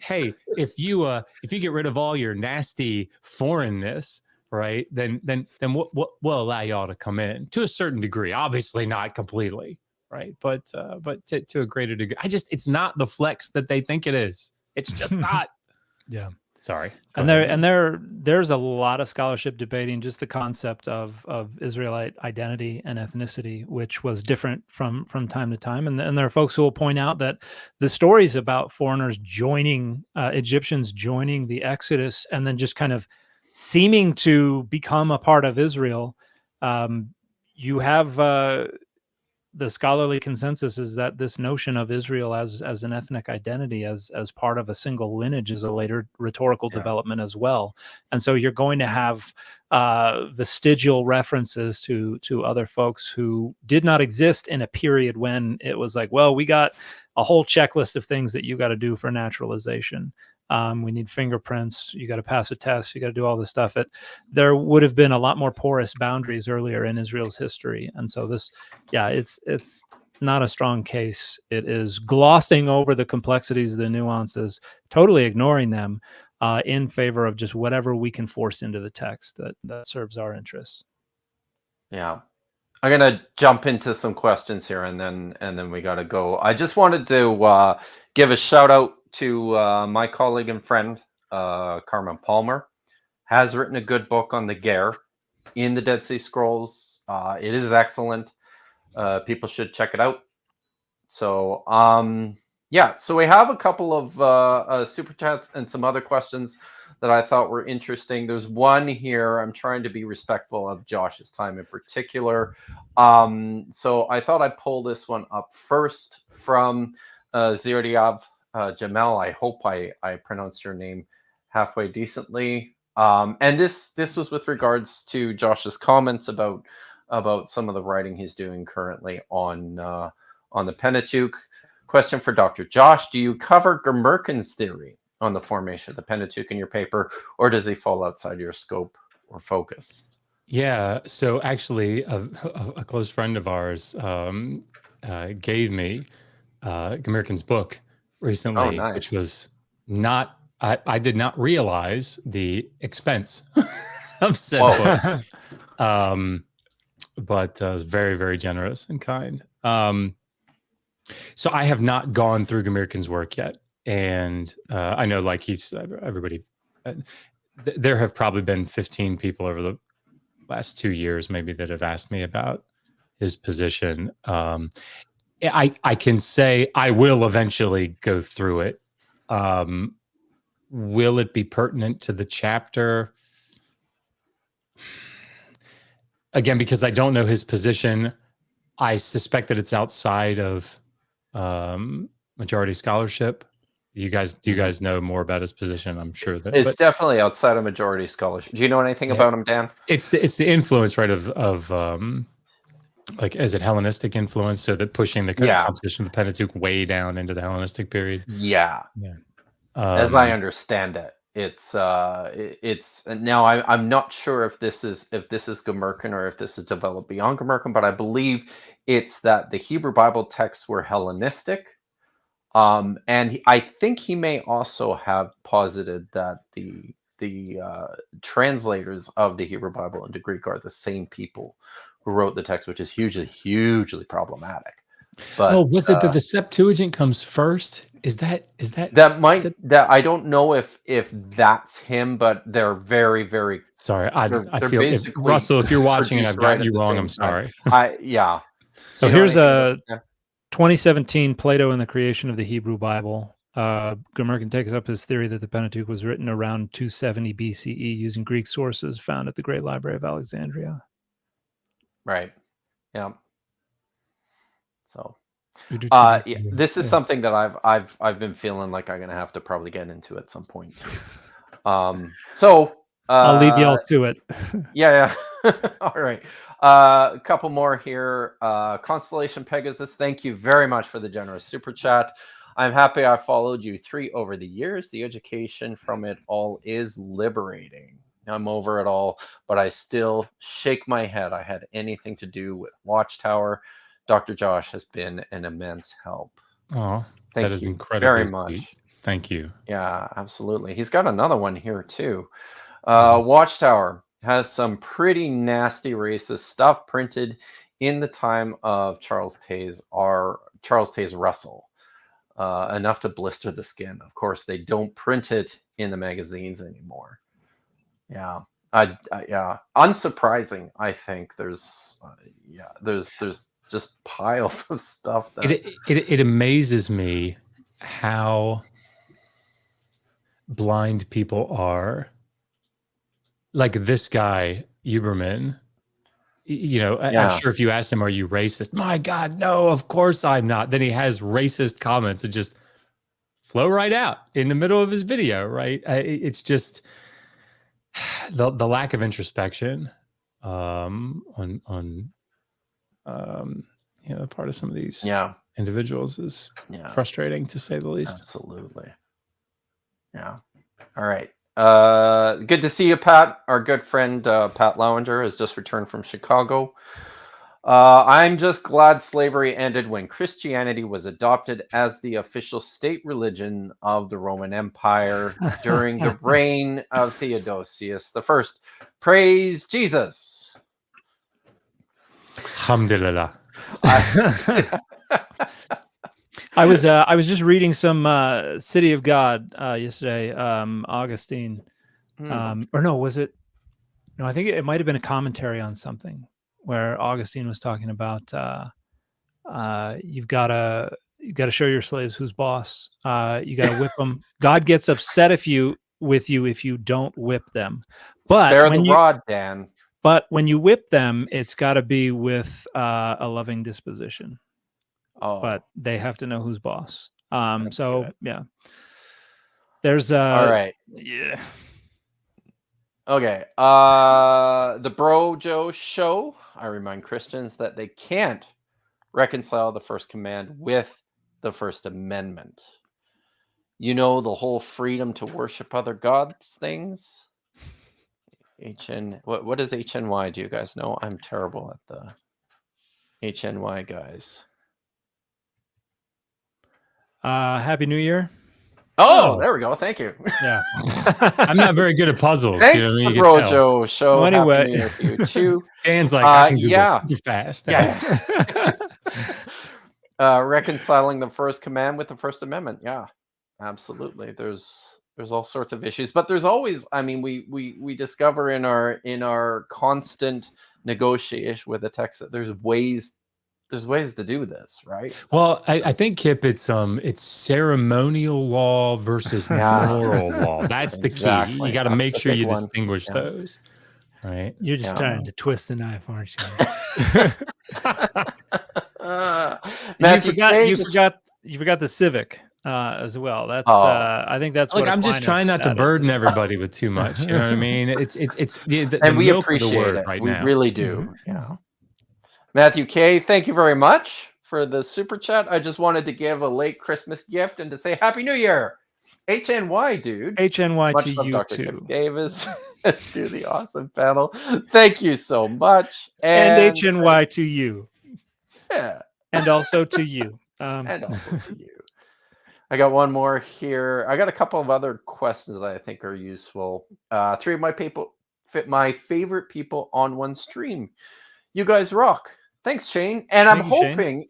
hey, if you get rid of all your nasty foreignness, right, then we'll allow y'all to come in to a certain degree. Obviously not completely, right? But to a greater degree. It's not the flex that they think it is. It's just not. Yeah. Sorry. There's a lot of scholarship debating just the concept of Israelite identity and ethnicity, which was different from time to time. And there are folks who will point out that the stories about foreigners joining, Egyptians joining the Exodus and then just kind of seeming to become a part of Israel, you have the scholarly consensus is that this notion of Israel as an ethnic identity, as part of a single lineage, is a later rhetorical development as well. And so you're going to have vestigial references to other folks who did not exist in a period when it was like, well, we got a whole checklist of things that you got to do for naturalization. We need fingerprints. You got to pass a test. You got to do all this stuff. There would have been a lot more porous boundaries earlier in Israel's history. And so it's not a strong case. It is glossing over the complexities, the nuances, totally ignoring them in favor of just whatever we can force into the text that serves our interests. Yeah. I'm going to jump into some questions here and then we got to go. I just wanted to give a shout out to my colleague and friend, Carmen Palmer, has written a good book on the Ger in the Dead Sea Scrolls. It is excellent. People should check it out. So, so we have a couple of super chats and some other questions that I thought were interesting. There's one here. I'm trying to be respectful of Josh's time in particular. So I thought I'd pull this one up first from Zirdiav. Jamel, I hope I pronounced your name halfway decently. And this was with regards to Josh's comments about some of the writing he's doing currently on the Pentateuch. Question for Dr. Josh: do you cover Gurmerkin's theory on the formation of the Pentateuch in your paper, or does he fall outside your scope or focus? Yeah. So actually, a close friend of ours gave me Gurmerkin's book recently, which was not, I did not realize the expense of said book. But was very, very generous and kind. So I have not gone through Gurmerkin's work yet. And I know, like everybody, there have probably been 15 people over the last 2 years maybe that have asked me about his position. I can say I will eventually go through it. Will it be pertinent to the chapter? Again, because I don't know his position, I suspect that it's outside of majority scholarship. Do you guys know more about his position? I'm sure that It's definitely outside of majority scholarship. Do you know anything about him, Dan? it's the influence, right, of like, is it Hellenistic influence? So that pushing the composition of the Pentateuch way down into the Hellenistic period. Yeah. Yeah. As I understand it, it's now I'm not sure if this is Gomerkin or if this is developed beyond Gomerkin, but I believe it's that the Hebrew Bible texts were Hellenistic. And I think he may also have posited that the translators of the Hebrew Bible into Greek are the same people who wrote the text, which is hugely problematic. But was it that the Septuagint comes first? Is that I don't know if that's him, but they're very sorry. I feel basically Russell, if you're watching and I've got right you at the wrong, same I'm sorry. Yeah. So Do you know here's anything about- 2017 Plato and the Creation of the Hebrew Bible. Gomerkin takes up his theory that the Pentateuch was written around 270 BCE using Greek sources found at the Great Library of Alexandria. Right. Yeah. So, this is something that I've been feeling like I'm gonna have to probably get into at some point too. So I'll leave y'all to it. Yeah. All right. A couple more here. Constellation Pegasus, thank you very much for the generous super chat. I'm happy I followed you 3 over the years. The education from it all is liberating. I'm over it all, but I still shake my head I had anything to do with Watchtower. Dr. Josh has been an immense help. Oh, Thank that is you incredibly very sweet. much. Thank you. Yeah, absolutely. He's got another one here too. Watchtower has some pretty nasty racist stuff printed in the time of Charles Taze Russell. Enough to blister the skin. Of course, they don't print it in the magazines anymore. Yeah. Yeah. Unsurprising, I think. There's just piles of stuff that it amazes me how blind people are. Like this guy Uberman, I'm sure if you asked him, are you racist? My God, no, of course I'm not. Then he has racist comments that just flow right out in the middle of his video, right? It's just the lack of introspection on the part of some of these individuals is frustrating, to say the least. Absolutely. Yeah. All right. Good to see you, Pat. Our good friend Pat Lowinger has just returned from Chicago. I'm just glad slavery ended when Christianity was adopted as the official state religion of the Roman Empire during the reign of Theodosius I. Praise Jesus. Alhamdulillah. I was just reading some City of God yesterday. Augustine, or no, was it? No, I think it might have been a commentary on something where Augustine was talking about you've got to show your slaves who's boss. You got to whip them. God gets upset if you don't whip them. But spare the rod, Dan. But when you whip them, it's got to be with a loving disposition. Oh, but they have to know who's boss. So good. Yeah, there's all right. Yeah. Okay. The Bro Joe Show. I remind Christians that they can't reconcile the first command with the First Amendment. The whole freedom to worship other gods things. What is HNY? Do you guys know? I'm terrible at the HNY guys. Happy New Year. Oh, there we go. Thank you. Yeah. I'm not very good at puzzles. Thanks, the Bro Joe Show. So anyway, Happy New Year to you too. Dan's like, I can do this super fast. Yeah. Reconciling the first command with the First Amendment. Yeah, absolutely. There's all sorts of issues, but there's always, we discover in our constant negotiation with the text that there's ways to do this, right? Well, I think, Kipp, it's ceremonial law versus moral law. That's the key. You got to make sure you distinguish those. right? You're just Yeah. trying to twist the knife, aren't you? Matthew K, you just- forgot the civic as well. That's Oh. I think that's Look, what I'm just Aquinas trying not to added burden it. everybody with too much. You know what I mean? It's the and we milk of the appreciate word it. right We now. really do. Yeah. Matthew K, thank you very much for the super chat. I just wanted to give a late Christmas gift and to say Happy New Year. HNY, dude. HNY Much to love, you Dr. too. Kipp Davis, to the awesome panel. Thank you so much. And HNY to you. Yeah. And also to you. And also to you. I got one more here. I got a couple of other questions that I think are useful. 3 of my people fit my favorite people on one stream. You guys rock. Thanks, Shane. And I'm Thank you, Shane. hoping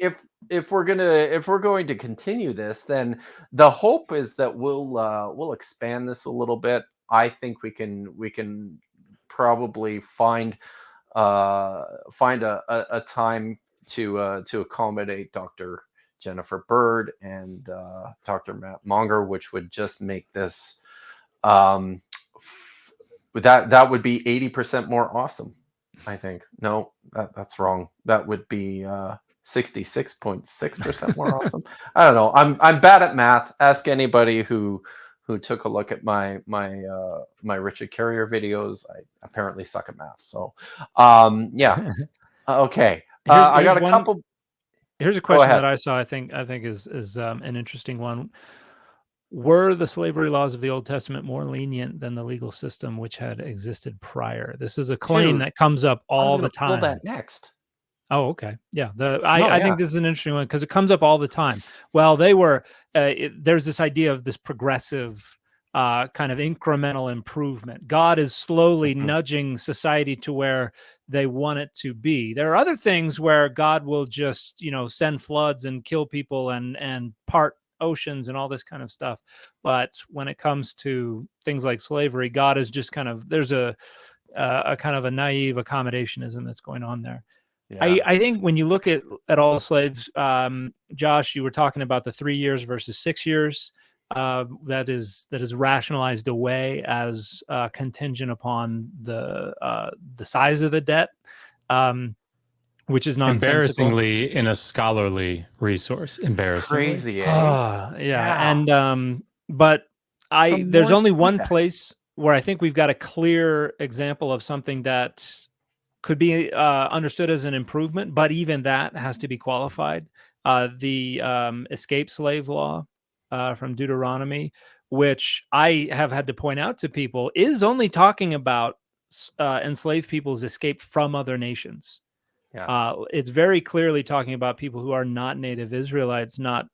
if we're going to continue this, then the hope is that we'll expand this a little bit. I think we can probably find a time to accommodate Dr. Jennifer Bird and Dr. Matt Monger, which would just make this that would be 80% more awesome. I think. No, that's wrong. That would be 66.6% more awesome. I don't know. I'm bad at math. Ask anybody who took a look at my Richard Carrier videos. I apparently suck at math. So, yeah. Okay. I got a couple. Here's a question that I saw. I think is an interesting one. Were the slavery laws of the Old Testament more lenient than the legal system which had existed prior? This is a claim that comes up all the time. Pull that next. Oh, okay. Yeah. I think this is an interesting one because it comes up all the time. Well, they were, there's this idea of this progressive kind of incremental improvement. God is slowly nudging society to where they want it to be. There are other things where God will just, send floods and kill people and part oceans and all this kind of stuff. But when it comes to things like slavery, God is just kind of, there's a kind of a naive accommodationism that's going on there. Yeah. I think when you look at all slaves, Josh, you were talking about the 3 years versus 6 years. That is rationalized away as contingent upon the size of the debt, which is nonsensical. Embarrassingly, in a scholarly resource, embarrassingly. Crazy, eh? Yeah. And but there's only one place where I think we've got a clear example of something that could be understood as an improvement, but even that has to be qualified. The escape slave law from Deuteronomy, which I have had to point out to people, is only talking about enslaved people's escape from other nations. Yeah. It's very clearly talking about people who are not native Israelites, not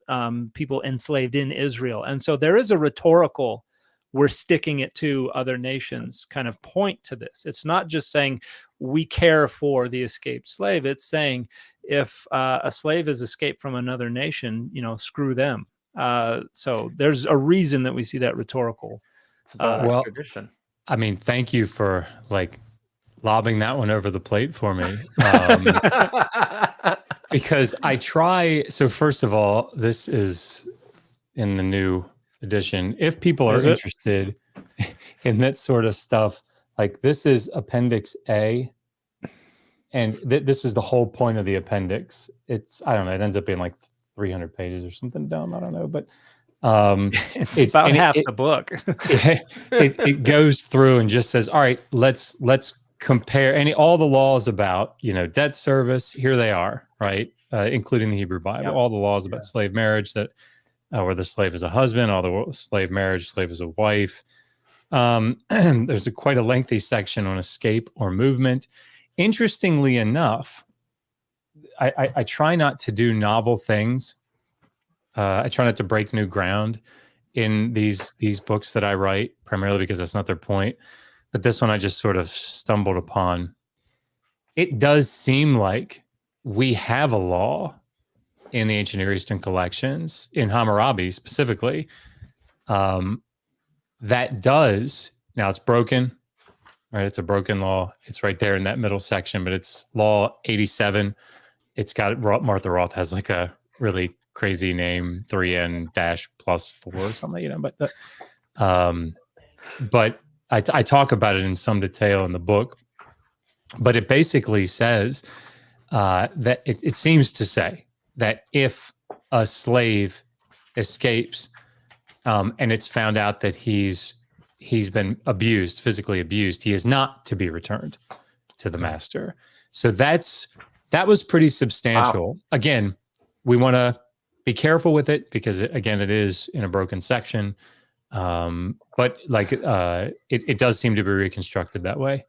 people enslaved in Israel. And so there is a rhetorical, we're sticking it to other nations kind of point to this. It's not just saying we care for the escaped slave. It's saying if a slave has escaped from another nation, screw them. So there's a reason that we see that rhetorical. It's about tradition. I mean, thank you for lobbing that one over the plate for me. Because I try. So first of all, this is in the new edition. If people are interested in that sort of stuff, this is Appendix A. And this is the whole point of the appendix. I don't know, it ends up being 300 pages or something dumb. I don't know, but it's about half the book. it goes through and just says, all right, let's compare all the laws about, debt service. Here they are, right? Including the Hebrew Bible, all the laws about slave marriage where the slave is a husband, all the slave marriage, slave is a wife. There's quite a lengthy section on escape or movement. Interestingly enough, I try not to do novel things. I try not to break new ground in these books that I write, primarily because that's not their point. But this one I just sort of stumbled upon. It does seem like we have a law in the ancient Near Eastern collections, in Hammurabi specifically, that does, now it's broken, right? It's a broken law. It's right there in that middle section, but it's Law 87. It's got, Martha Roth has a really crazy name, 3N-+4 or something, but I talk about it in some detail in the book. But it basically says that it seems to say that if a slave escapes and it's found out that he's been abused, physically abused, he is not to be returned to the master. So that was pretty substantial. Wow. Again, we want to be careful with it because again, it is in a broken section. But like it does seem to be reconstructed that way.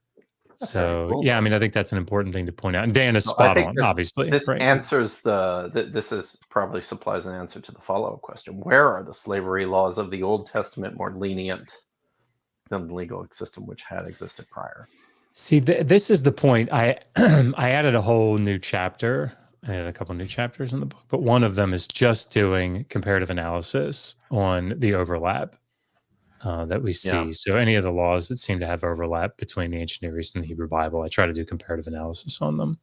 So cool. Yeah, I mean, I think that's an important thing to point out. And Dan is spot on, obviously. This right? answers this is probably supplies an answer to the follow-up question. Where are the slavery laws of the Old Testament more lenient than the legal system which had existed prior? See, this is the point. I added a whole new chapter. I added a couple new chapters in the book, but one of them is just doing comparative analysis on the overlap that we see. Yeah. So any of the laws that seem to have overlap between the ancient Near East and the Hebrew Bible, I try to do comparative analysis on them.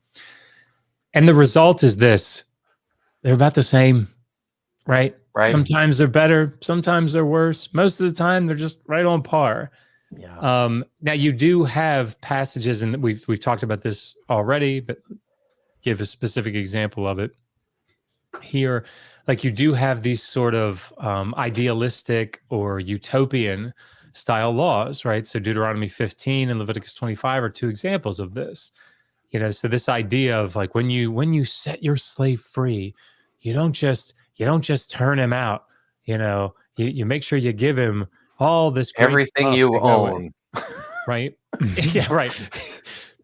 And the result is this: they're about the same, right? Right. Sometimes they're better, sometimes they're worse. Most of the time, they're just right on par. Yeah. Now you do have passages, and we've talked about this already, but give a specific example of it here. Like you do have these sort of idealistic or utopian style laws, right? So Deuteronomy 15 and Leviticus 25 are two examples of this. You know, so this idea of like when you set your slave free, you don't just turn him out. You know, you make sure you give him all this great everything you own, right? Yeah, right.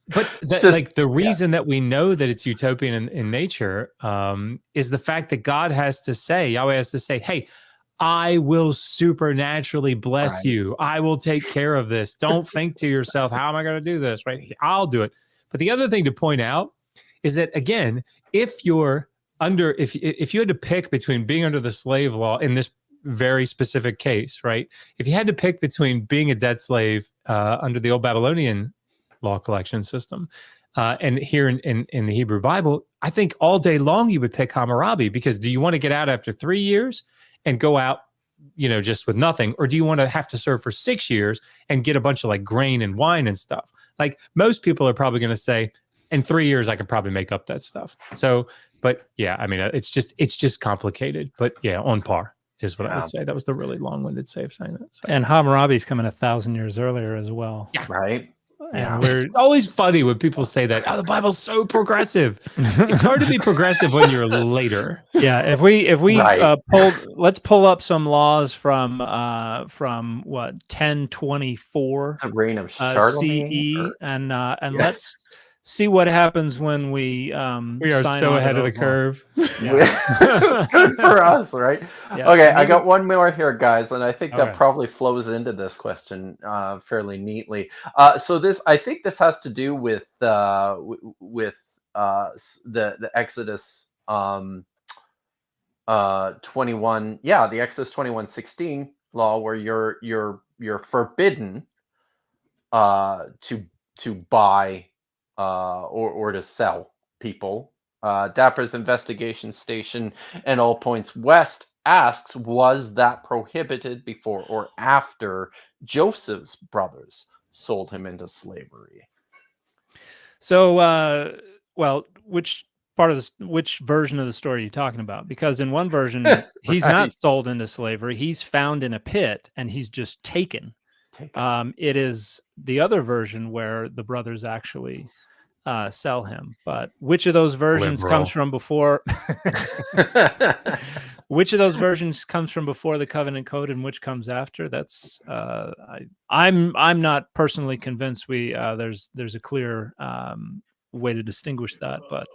But the reason that we know that it's utopian in nature is the fact that God has to say, Yahweh has to say, hey, I will supernaturally bless you. I will take care of this. Don't think to yourself, how am I going to do this? Right? I'll do it. But the other thing to point out is that, again, if you had to pick between being under the slave law in this very specific case, right? If you had to pick between being a debt slave under the old Babylonian law collection system and here in the Hebrew Bible, I think all day long you would pick Hammurabi, because do you want to get out after 3 years and go out, you know, just with nothing? Or do you want to have to serve for 6 years and get a bunch of like grain and wine and stuff? Like most people are probably going to say, in 3 years, I could probably make up that stuff. So, but yeah, I mean, it's just complicated, but yeah, on par is what I would say. That was the really long-winded way of saying that. So. And Hammurabi's coming 1,000 years earlier as well. Yeah. Right. Yeah. It's always funny when people say that, oh, the Bible's so progressive. It's hard to be progressive when you're later. Yeah. If we let's pull up some laws from what 1024 the reign of Charlemagne, CE and let's see what happens when we are so ahead of the curve. Good for us, right? Yeah. Okay, I got one more here, guys, and I think that probably flows into this question fairly neatly. So I think this has to do with the Exodus 21. Yeah, the Exodus 21:16 law, where you're forbidden to buy or to sell people. Dapper's investigation station and All Points West asks, was that prohibited before or after Joseph's brothers sold him into slavery? So, which version of the story are you talking about? Because in one version, he's not sold into slavery. He's found in a pit and he's just taken. It is the other version where the brothers actually sell him. But which of those versions comes from before? Which of those versions comes from before the covenant code and which comes after? That's I'm not personally convinced there's a clear way to distinguish that, but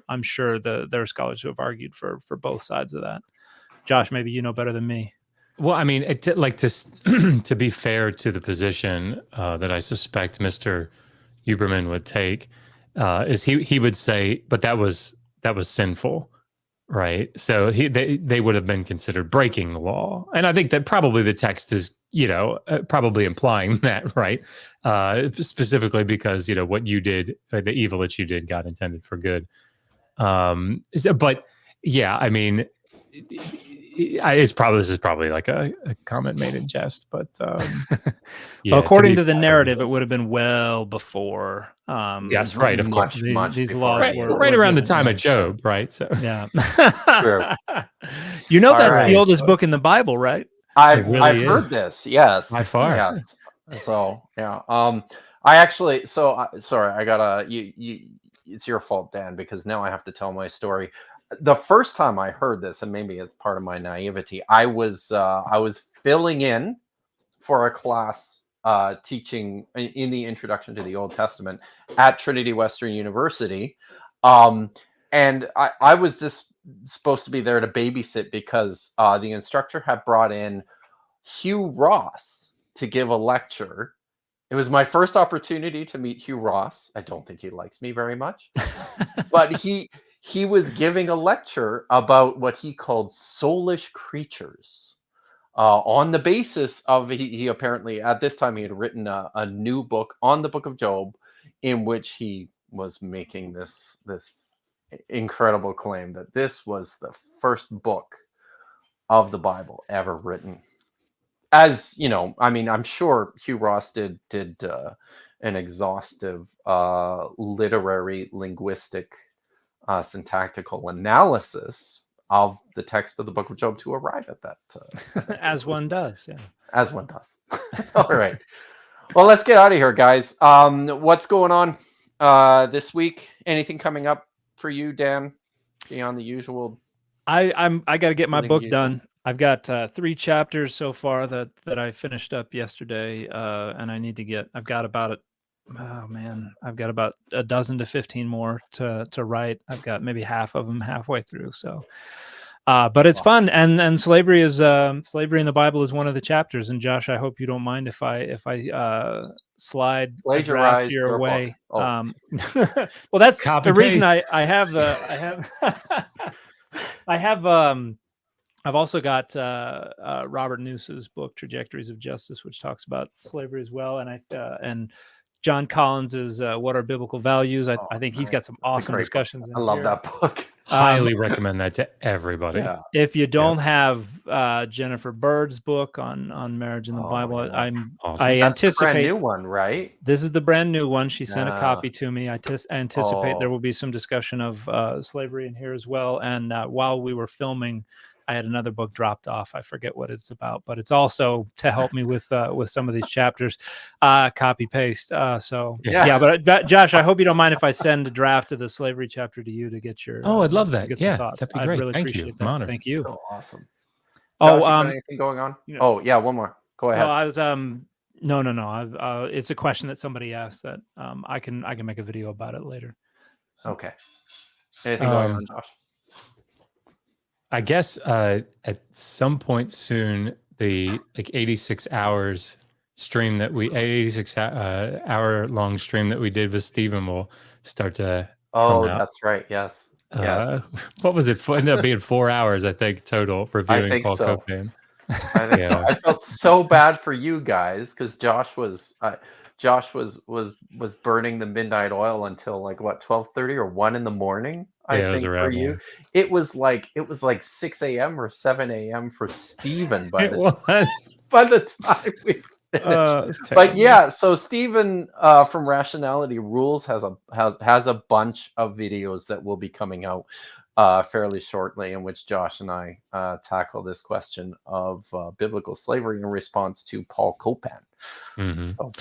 I'm sure there are scholars who have argued for both sides of that. Josh, maybe you know better than me. Well, I mean, to be fair to the position that I suspect Mr. Uberman would take, is he would say, but that was sinful, right? So they would have been considered breaking the law, and I think that probably the text is, probably implying that, right? Specifically because what you did, the evil that you did, God intended for good. But yeah, I mean. this is probably like a comment made in jest, but well, according to the narrative, it would have been well before. Yes, right, of course. These before, laws right were around the given, time yeah. of Job, right? So Yeah. True. You know, All that's right. the oldest book in the Bible, right? I've really heard is. this. Yes, By far. Yes. So yeah. I actually. So sorry. I gotta. You. It's your fault, Dan, because now I have to tell my story. The first time I heard this, and maybe it's part of my naivety, I was filling in for a class teaching in the introduction to the Old Testament at Trinity Western University, and I was just supposed to be there to babysit because the instructor had brought in Hugh Ross to give a lecture. It was my first opportunity to meet Hugh Ross. I don't think he likes me very much, but he was giving a lecture about what he called soulish creatures, on the basis of he apparently at this time he had written a new book on the Book of Job, in which he was making this incredible claim that this was the first book of the Bible ever written. As you know, I mean, I'm sure Hugh Ross did an exhaustive literary, linguistic, syntactical analysis of the text of the Book of Job to arrive at that. As one does, yeah. As one does. All right. Well, let's get out of here, guys. What's going on this week? Anything coming up for you, Dan? Beyond the usual. I got to get my book usual. done. I've got 3 chapters so far that I finished up yesterday, and I need to get. I've got about a dozen to 15 more to write. I've got maybe half of them halfway through. So, but it's fun, and slavery is slavery in the Bible is one of the chapters. And Josh, I hope you don't mind if I slide a draft your way. Oh. Well, that's Copy the reason paste. I have. I've also got Robert Noose's book Trajectories of Justice, which talks about slavery as well, and John Collins's What Are Biblical Values. I think he's got some awesome discussions. I love that book. Highly recommend that to everybody. Yeah. If you don't have Jennifer Bird's book on marriage in the Bible, yeah. Awesome. I That's the anticipate brand new one, right? this is the brand new one. She sent a Yeah. copy to me. I anticipate there Oh. will be some discussion of slavery in here as well. And while we were filming, I had another book dropped off. I forget what it's about, but it's also to help me with some of these chapters. Copy paste. So Yeah. but Josh, I hope you don't mind if I send a draft of the slavery chapter to you to get your. Oh, I'd love that. get some Yeah, thoughts. that'd be I'd great. really Thank you. appreciate I'm that. honored. Thank you. So awesome. Oh, Josh, you got anything going on? Oh, yeah, one more. Go ahead. No, I was no. It's a question that somebody asked that I can make a video about it later. Okay. Anything going on, Josh? I guess at some point soon, the 86 hours stream that 86 hour long stream that we did with Stephen will start to Oh, come out. that's right. Yes. Yes. What was it? Ended up being 4 hours, I think, total reviewing think Paul so. Copan. I think Yeah. I felt so bad for you guys because Josh was burning the midnight oil until like what 12:30 or 1 in the morning. I Yeah, it was think around for you, there. it was like 6 a.m. or 7 a.m. for Stephen by It the was. by the time we finished. It's But terrible. yeah, so Stephen from Rationality Rules has a bunch of videos that will be coming out fairly shortly, in which Josh and I tackle this question of biblical slavery in response to Paul Copan. Mhm. So,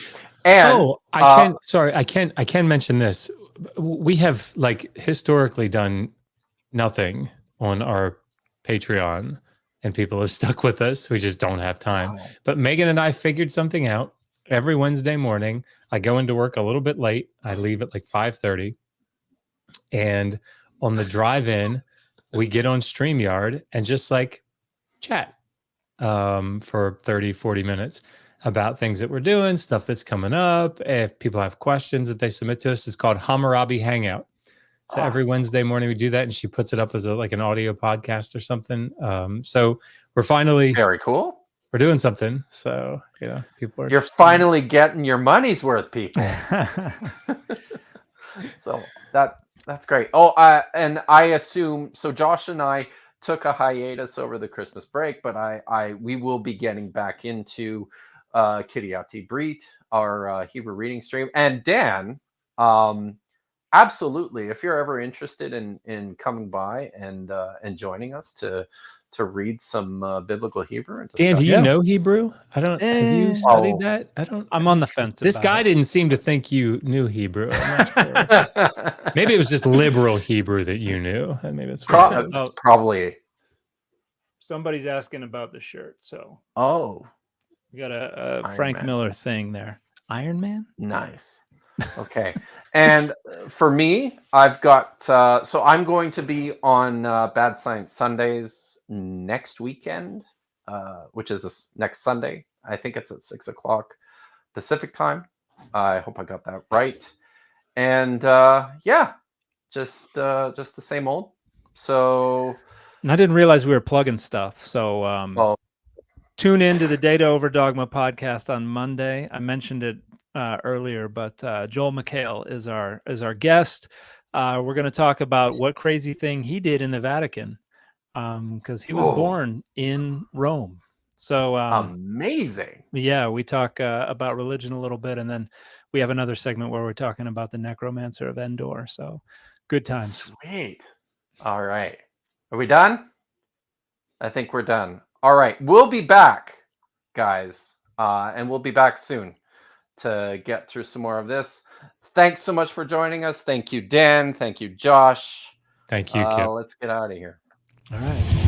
and I can mention this. We have historically done nothing on our Patreon, and people have stuck with us. We just don't have time. Wow. But Megan and I figured something out. Every Wednesday morning, I go into work a little bit late. I leave at 5:30, and on the drive-in, we get on StreamYard and just chat for 30, 40 minutes about things that we're doing, stuff that's coming up. If people have questions that they submit to us, it's called Hammurabi Hangout. So every Wednesday morning we do that, and she puts it up as an audio podcast or something. So we're finally very cool. We're doing something. So people are. You're finally getting your money's worth, people. So that's great. Oh, and I assume so. Josh and I took a hiatus over the Christmas break, but we will be getting back into Kiryat Brit, our Hebrew reading stream. And Dan, absolutely, if you're ever interested in coming by and joining us to read some biblical Hebrew. And Dan, do you Yeah. know Hebrew? I don't. Have you studied that? I don't. I'm on the fence. This about guy it. didn't seem to think you knew Hebrew. I'm not sure. Maybe it was just liberal Hebrew that you knew, and maybe it's it's probably. Somebody's asking about the shirt, so Oh, we got a Iron Frank Man. Miller thing there. Iron Man. nice. Okay. And for me, I've got so I'm going to be on Bad Science Sundays next weekend, which is next Sunday. I think it's at 6:00 Pacific time. I hope I got that right. And yeah, just the same old. So And I didn't realize we were plugging stuff. So well, tune in to the Data Over Dogma podcast on Monday. I mentioned it earlier, but Joel McHale is our guest. We're going to talk about what crazy thing he did in the Vatican, because he was born in Rome. So amazing. yeah, we talk about religion a little bit, and then we have another segment where we're talking about the necromancer of Endor. So good times. Sweet. All right. Are we done? I think we're done. All right. We'll be back, guys. And we'll be back soon to get through some more of this. Thanks so much for joining us. Thank you, Dan. Thank you, Josh. Thank you, Kipp. Let's get out of here. All right.